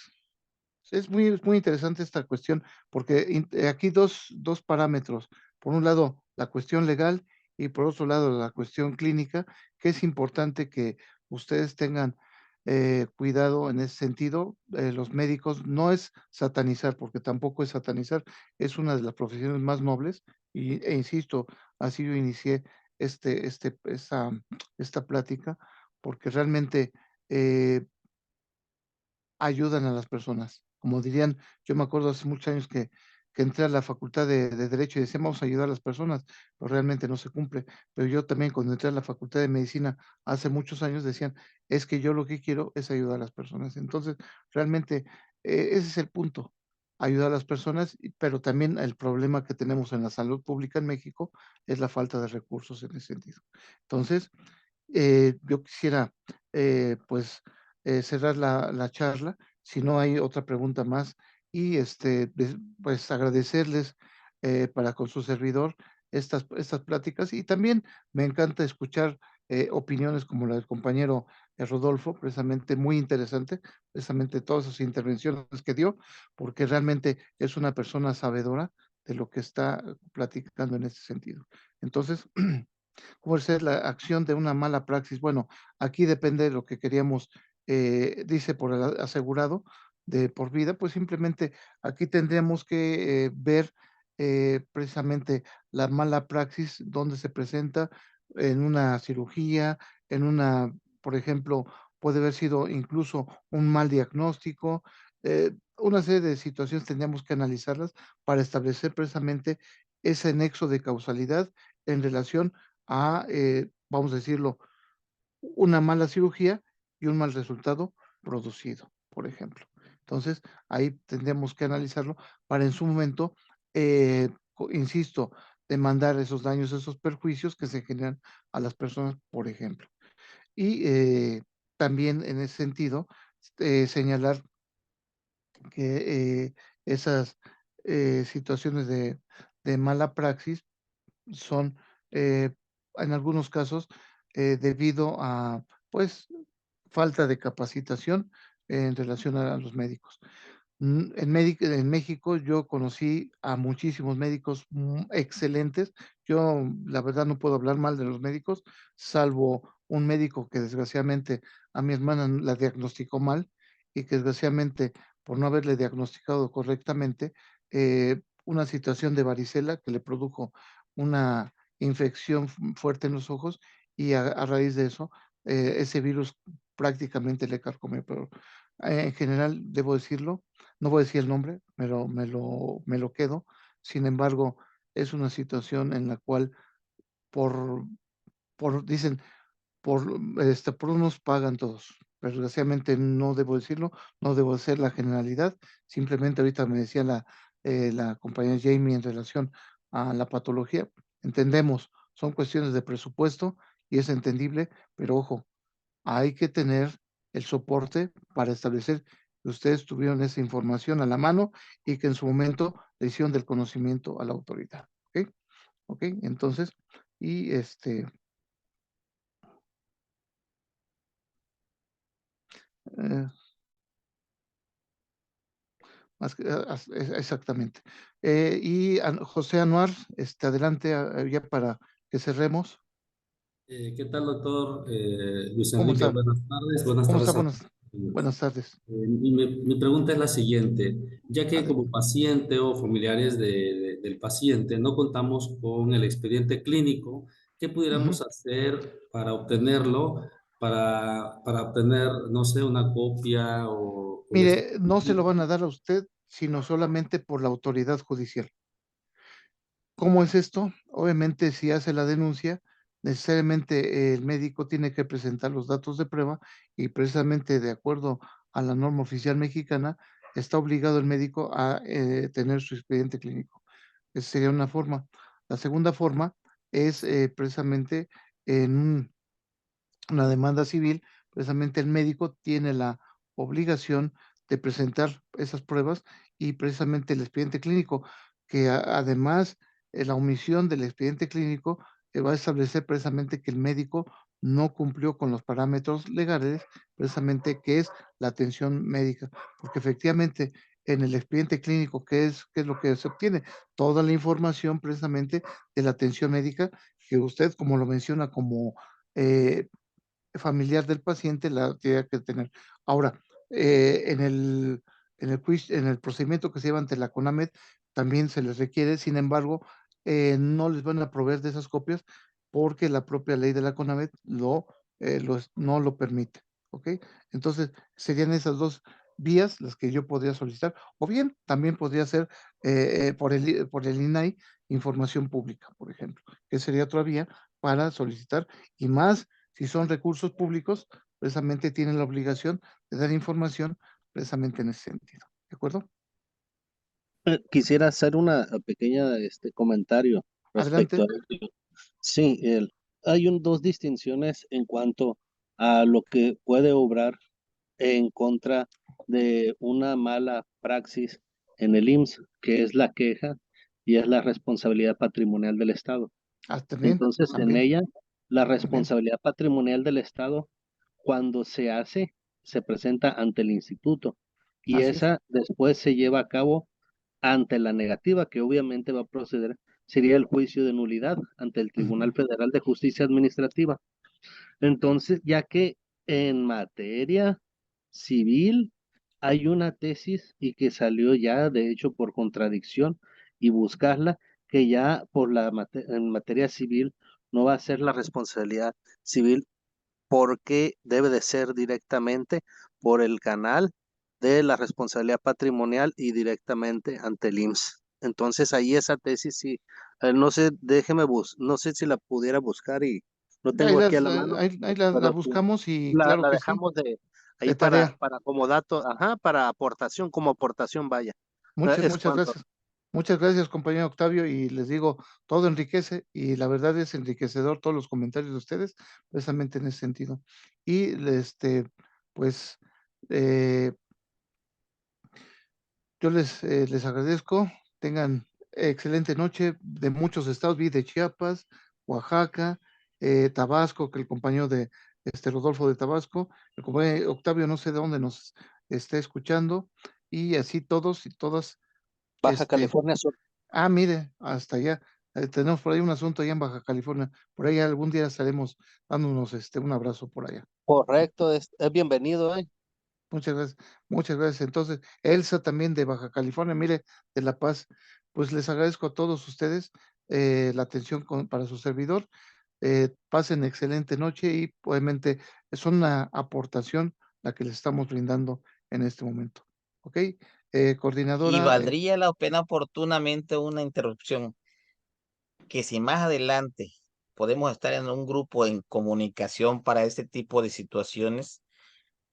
S1: Es muy interesante esta cuestión, porque aquí dos parámetros. Por un lado, la cuestión legal y por otro lado, la cuestión clínica, que es importante que ustedes tengan cuidado en ese sentido. Los médicos no es satanizar, porque tampoco es satanizar, es una de las profesiones más nobles e insisto, así yo inicié este, este, esta, esta plática, porque realmente eh, ayudan a las personas. Como dirían, yo me acuerdo hace muchos años que entré a la facultad de Derecho y decíamos vamos a ayudar a las personas, pero realmente no se cumple. Pero yo también cuando entré a la facultad de Medicina hace muchos años decían, es que yo lo que quiero es ayudar a las personas. Entonces, realmente ese es el punto, ayudar a las personas, pero también el problema que tenemos en la salud pública en México es la falta de recursos en ese sentido. Entonces, yo quisiera, pues, cerrar la charla, si no hay otra pregunta más, y pues agradecerles para con su servidor estas pláticas, y también me encanta escuchar opiniones como la del compañero Rodolfo, precisamente muy interesante, precisamente todas sus intervenciones que dio, porque realmente es una persona sabedora de lo que está platicando en este sentido. Entonces, ¿cómo ser la acción de una mala praxis? Bueno, aquí depende de lo que queríamos, dice por el asegurado de por vida, pues simplemente aquí tendríamos que ver precisamente la mala praxis, donde se presenta en una cirugía, por ejemplo, puede haber sido incluso un mal diagnóstico, una serie de situaciones tendríamos que analizarlas para establecer precisamente ese nexo de causalidad en relación a, vamos a decirlo, una mala cirugía y un mal resultado producido, por ejemplo. Entonces, ahí tendríamos que analizarlo para en su momento, insisto, demandar esos daños, esos perjuicios que se generan a las personas, por ejemplo. Y también en ese sentido, señalar que esas situaciones de mala praxis son en algunos casos debido a, pues, falta de capacitación en relación a los médicos. En México yo conocí a muchísimos médicos excelentes. Yo, la verdad, no puedo hablar mal de los médicos, salvo un médico que desgraciadamente a mi hermana la diagnosticó mal y que desgraciadamente por no haberle diagnosticado correctamente, una situación de varicela que le produjo una infección fuerte en los ojos y a raíz de eso, ese virus prácticamente le carcomió. Pero en general, debo decirlo, no voy a decir el nombre, pero me lo quedo. Sin embargo, es una situación en la cual por dicen, por unos pagan todos. Pero desgraciadamente no debo decirlo, no debo hacer la generalidad. Simplemente ahorita me decía la compañera Jamie en relación a la patología. Entendemos, son cuestiones de presupuesto y es entendible, pero ojo, hay que tener el soporte para establecer que ustedes tuvieron esa información a la mano y que en su momento le hicieron del conocimiento a la autoridad. ¿Ok? ¿Ok? Entonces, y eh, exactamente. José Anuar, adelante ya para que cerremos.
S6: ¿Qué tal, doctor Luis
S1: ¿Cómo
S6: Enrique?
S1: está?
S6: Buenas tardes. Buenas
S1: ¿Cómo está?
S6: tardes a todos.
S1: Buenas tardes.
S6: Mi pregunta es la siguiente. Ya que
S1: Adel-
S6: como paciente o familiares del paciente no contamos con el expediente clínico, ¿qué
S1: Ujú.
S6: pudiéramos hacer para obtenerlo? Para obtener, no sé, una copia o el
S1: Mire, no se lo
S6: expediente.
S1: van a dar a usted, sino solamente por la autoridad judicial. ¿Cómo es esto? Obviamente, si hace la denuncia, necesariamente el médico tiene que presentar los datos de prueba y precisamente de acuerdo a la norma oficial mexicana, está obligado el médico a tener su expediente clínico. Esa sería una forma. La segunda forma es precisamente en una demanda civil, precisamente el médico tiene la obligación de presentar esas pruebas y precisamente el expediente clínico, que además la omisión del expediente clínico va a establecer precisamente que el médico no cumplió con los parámetros legales, precisamente que es la atención médica, porque efectivamente en el expediente clínico, qué es lo que se obtiene? Toda la información precisamente de la atención médica que usted, como lo menciona, como familiar del paciente la tiene que tener. Ahora, en el procedimiento que se lleva ante la CONAMED también se les requiere, sin embargo, no les van a proveer de esas copias porque la propia ley de la CONAMED no lo permite. ¿Ok? Entonces, serían esas dos vías las que yo podría solicitar, o bien también podría ser por el INAI información pública, por ejemplo, que sería otra vía para solicitar, y más si son recursos públicos, precisamente tienen la obligación de dar información precisamente en ese sentido. ¿De acuerdo?
S4: Quisiera hacer una pequeña comentario respecto
S1: Adelante.
S4: a ello. Sí, hay dos distinciones en cuanto a lo que puede obrar en contra de una mala praxis en el IMSS, que es la queja y es la responsabilidad patrimonial del Estado.
S1: También,
S4: Entonces, en
S1: también,
S4: ella, la
S1: también.
S4: responsabilidad patrimonial del Estado, cuando se hace, se presenta ante el instituto y
S1: Así es.
S4: esa después se lleva a cabo ante la negativa, que obviamente va a proceder, sería el juicio de nulidad ante el
S1: Ujú.
S4: Tribunal Federal de Justicia Administrativa. Entonces, ya que en materia civil hay una tesis y que salió ya, de hecho, por contradicción y buscarla, que ya en materia civil no va a ser la responsabilidad civil porque debe de ser directamente por el canal de la responsabilidad patrimonial y directamente ante el IMSS. Entonces ahí esa tesis sí, no sé, no sé si la pudiera buscar y no
S1: Ahí,
S4: tengo aquí a la mano,
S1: la
S4: pero sí,
S1: buscamos y
S4: la,
S1: claro
S4: la
S1: que sí,
S4: dejamos de ahí
S1: de tarea.
S4: para como dato, ajá, para aportación, como aportación vaya.
S1: Muchas,
S4: Es
S1: muchas
S4: cuanto.
S1: gracias. Muchas gracias, compañero Octavio, y les digo, todo enriquece y la verdad es enriquecedor todos los comentarios de ustedes, precisamente en ese sentido. Y pues, eh, yo les agradezco, tengan excelente noche de muchos estados, vi de Chiapas, Oaxaca, Tabasco, que el compañero de Rodolfo de Tabasco, el compañero Octavio no sé de dónde nos está escuchando, y así todos y todas,
S4: Baja
S1: este,
S4: California Sur.
S1: mire, hasta allá, tenemos por ahí un asunto allá en Baja California, por ahí algún día estaremos dándonos un abrazo por allá.
S4: Correcto, es bienvenido, ¿eh?
S1: Muchas gracias, muchas gracias. Entonces, Elsa también de Baja California, mire, de La Paz, pues les agradezco a todos ustedes la atención para su servidor. Pasen excelente noche y obviamente es una aportación la que les estamos brindando en este momento. ¿Ok?
S3: Y
S1: Coordinadora,
S3: valdría la pena oportunamente una interrupción, que si más adelante podemos estar en un grupo en comunicación para este tipo de situaciones,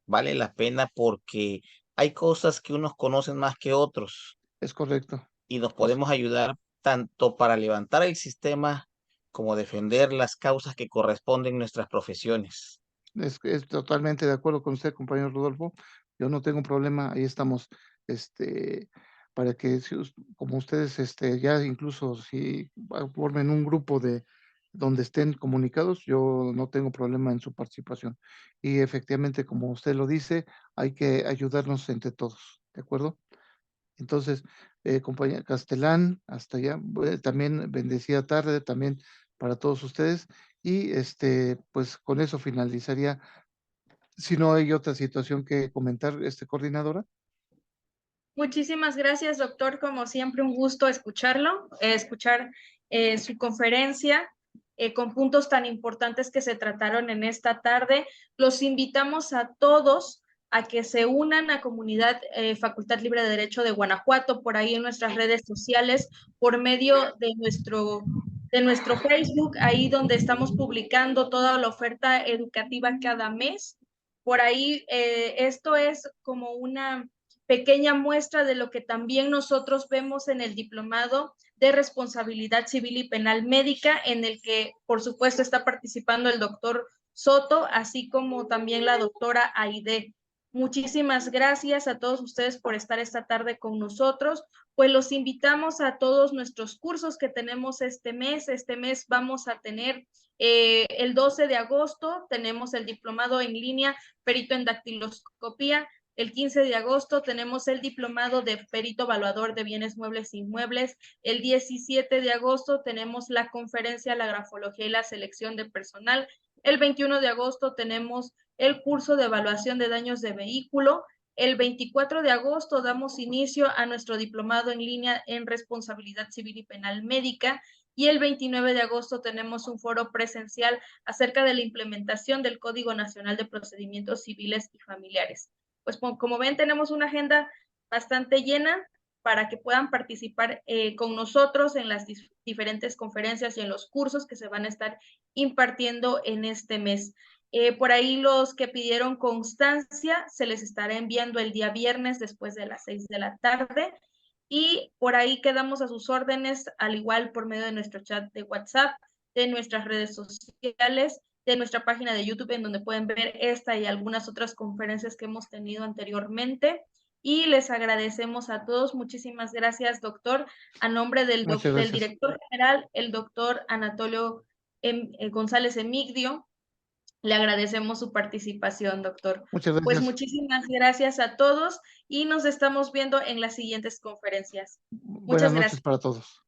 S3: vale la pena porque hay cosas que unos conocen más que otros
S1: Es correcto.
S3: y nos podemos ayudar tanto para levantar el sistema como defender las causas que corresponden en nuestras profesiones.
S1: Es totalmente de acuerdo con usted, compañero Rodolfo. Yo no tengo problema, ahí estamos, para que como ustedes, ya incluso si formen un grupo donde estén comunicados, yo no tengo problema en su participación. Y efectivamente, como usted lo dice, hay que ayudarnos entre todos, ¿de acuerdo? Entonces, compañera Castelán, hasta allá, también bendecida tarde también para todos ustedes. Y pues con eso finalizaría, si no hay otra situación que comentar, coordinadora.
S7: Muchísimas gracias, doctor. Como siempre, un gusto escucharlo, escuchar su conferencia con puntos tan importantes que se trataron en esta tarde. Los invitamos a todos a que se unan a Comunidad Facultad Libre de Derecho de Guanajuato, por ahí en nuestras redes sociales, por medio de nuestro Facebook, ahí donde estamos publicando toda la oferta educativa cada mes. Por ahí, esto es como una pequeña muestra de lo que también nosotros vemos en el diplomado de responsabilidad civil y penal médica, en el que, por supuesto, está participando el doctor Soto, así como también la doctora Aide. Muchísimas gracias a todos ustedes por estar esta tarde con nosotros. Pues los invitamos a todos nuestros cursos que tenemos este mes. Este mes vamos a tener el 12 de agosto, tenemos el diplomado en línea perito en dactiloscopía. El 15 de agosto tenemos el diplomado de perito evaluador de bienes muebles e inmuebles. El 17 de agosto tenemos la conferencia La grafología y la selección de personal. El 21 de agosto tenemos el curso de evaluación de daños de vehículo. El 24 de agosto damos inicio a nuestro diplomado en línea en responsabilidad civil y penal médica. Y el 29 de agosto tenemos un foro presencial acerca de la implementación del Código Nacional de Procedimientos Civiles y Familiares. Pues como ven, tenemos una agenda bastante llena para que puedan participar con nosotros en las diferentes conferencias y en los cursos que se van a estar impartiendo en este mes. Por ahí los que pidieron constancia se les estará enviando el día viernes después de las 6 de la tarde. Y por ahí quedamos a sus órdenes, al igual por medio de nuestro chat de WhatsApp, de nuestras redes sociales, de nuestra página de YouTube, en donde pueden ver esta y algunas otras conferencias que hemos tenido anteriormente. Y les agradecemos a todos. Muchísimas gracias, doctor. A nombre del director general, el doctor Anatolio González Emigdio, le agradecemos su participación, doctor.
S1: Muchas gracias.
S7: Pues muchísimas gracias a todos y nos estamos viendo en las siguientes conferencias.
S1: Buenas noches para todos.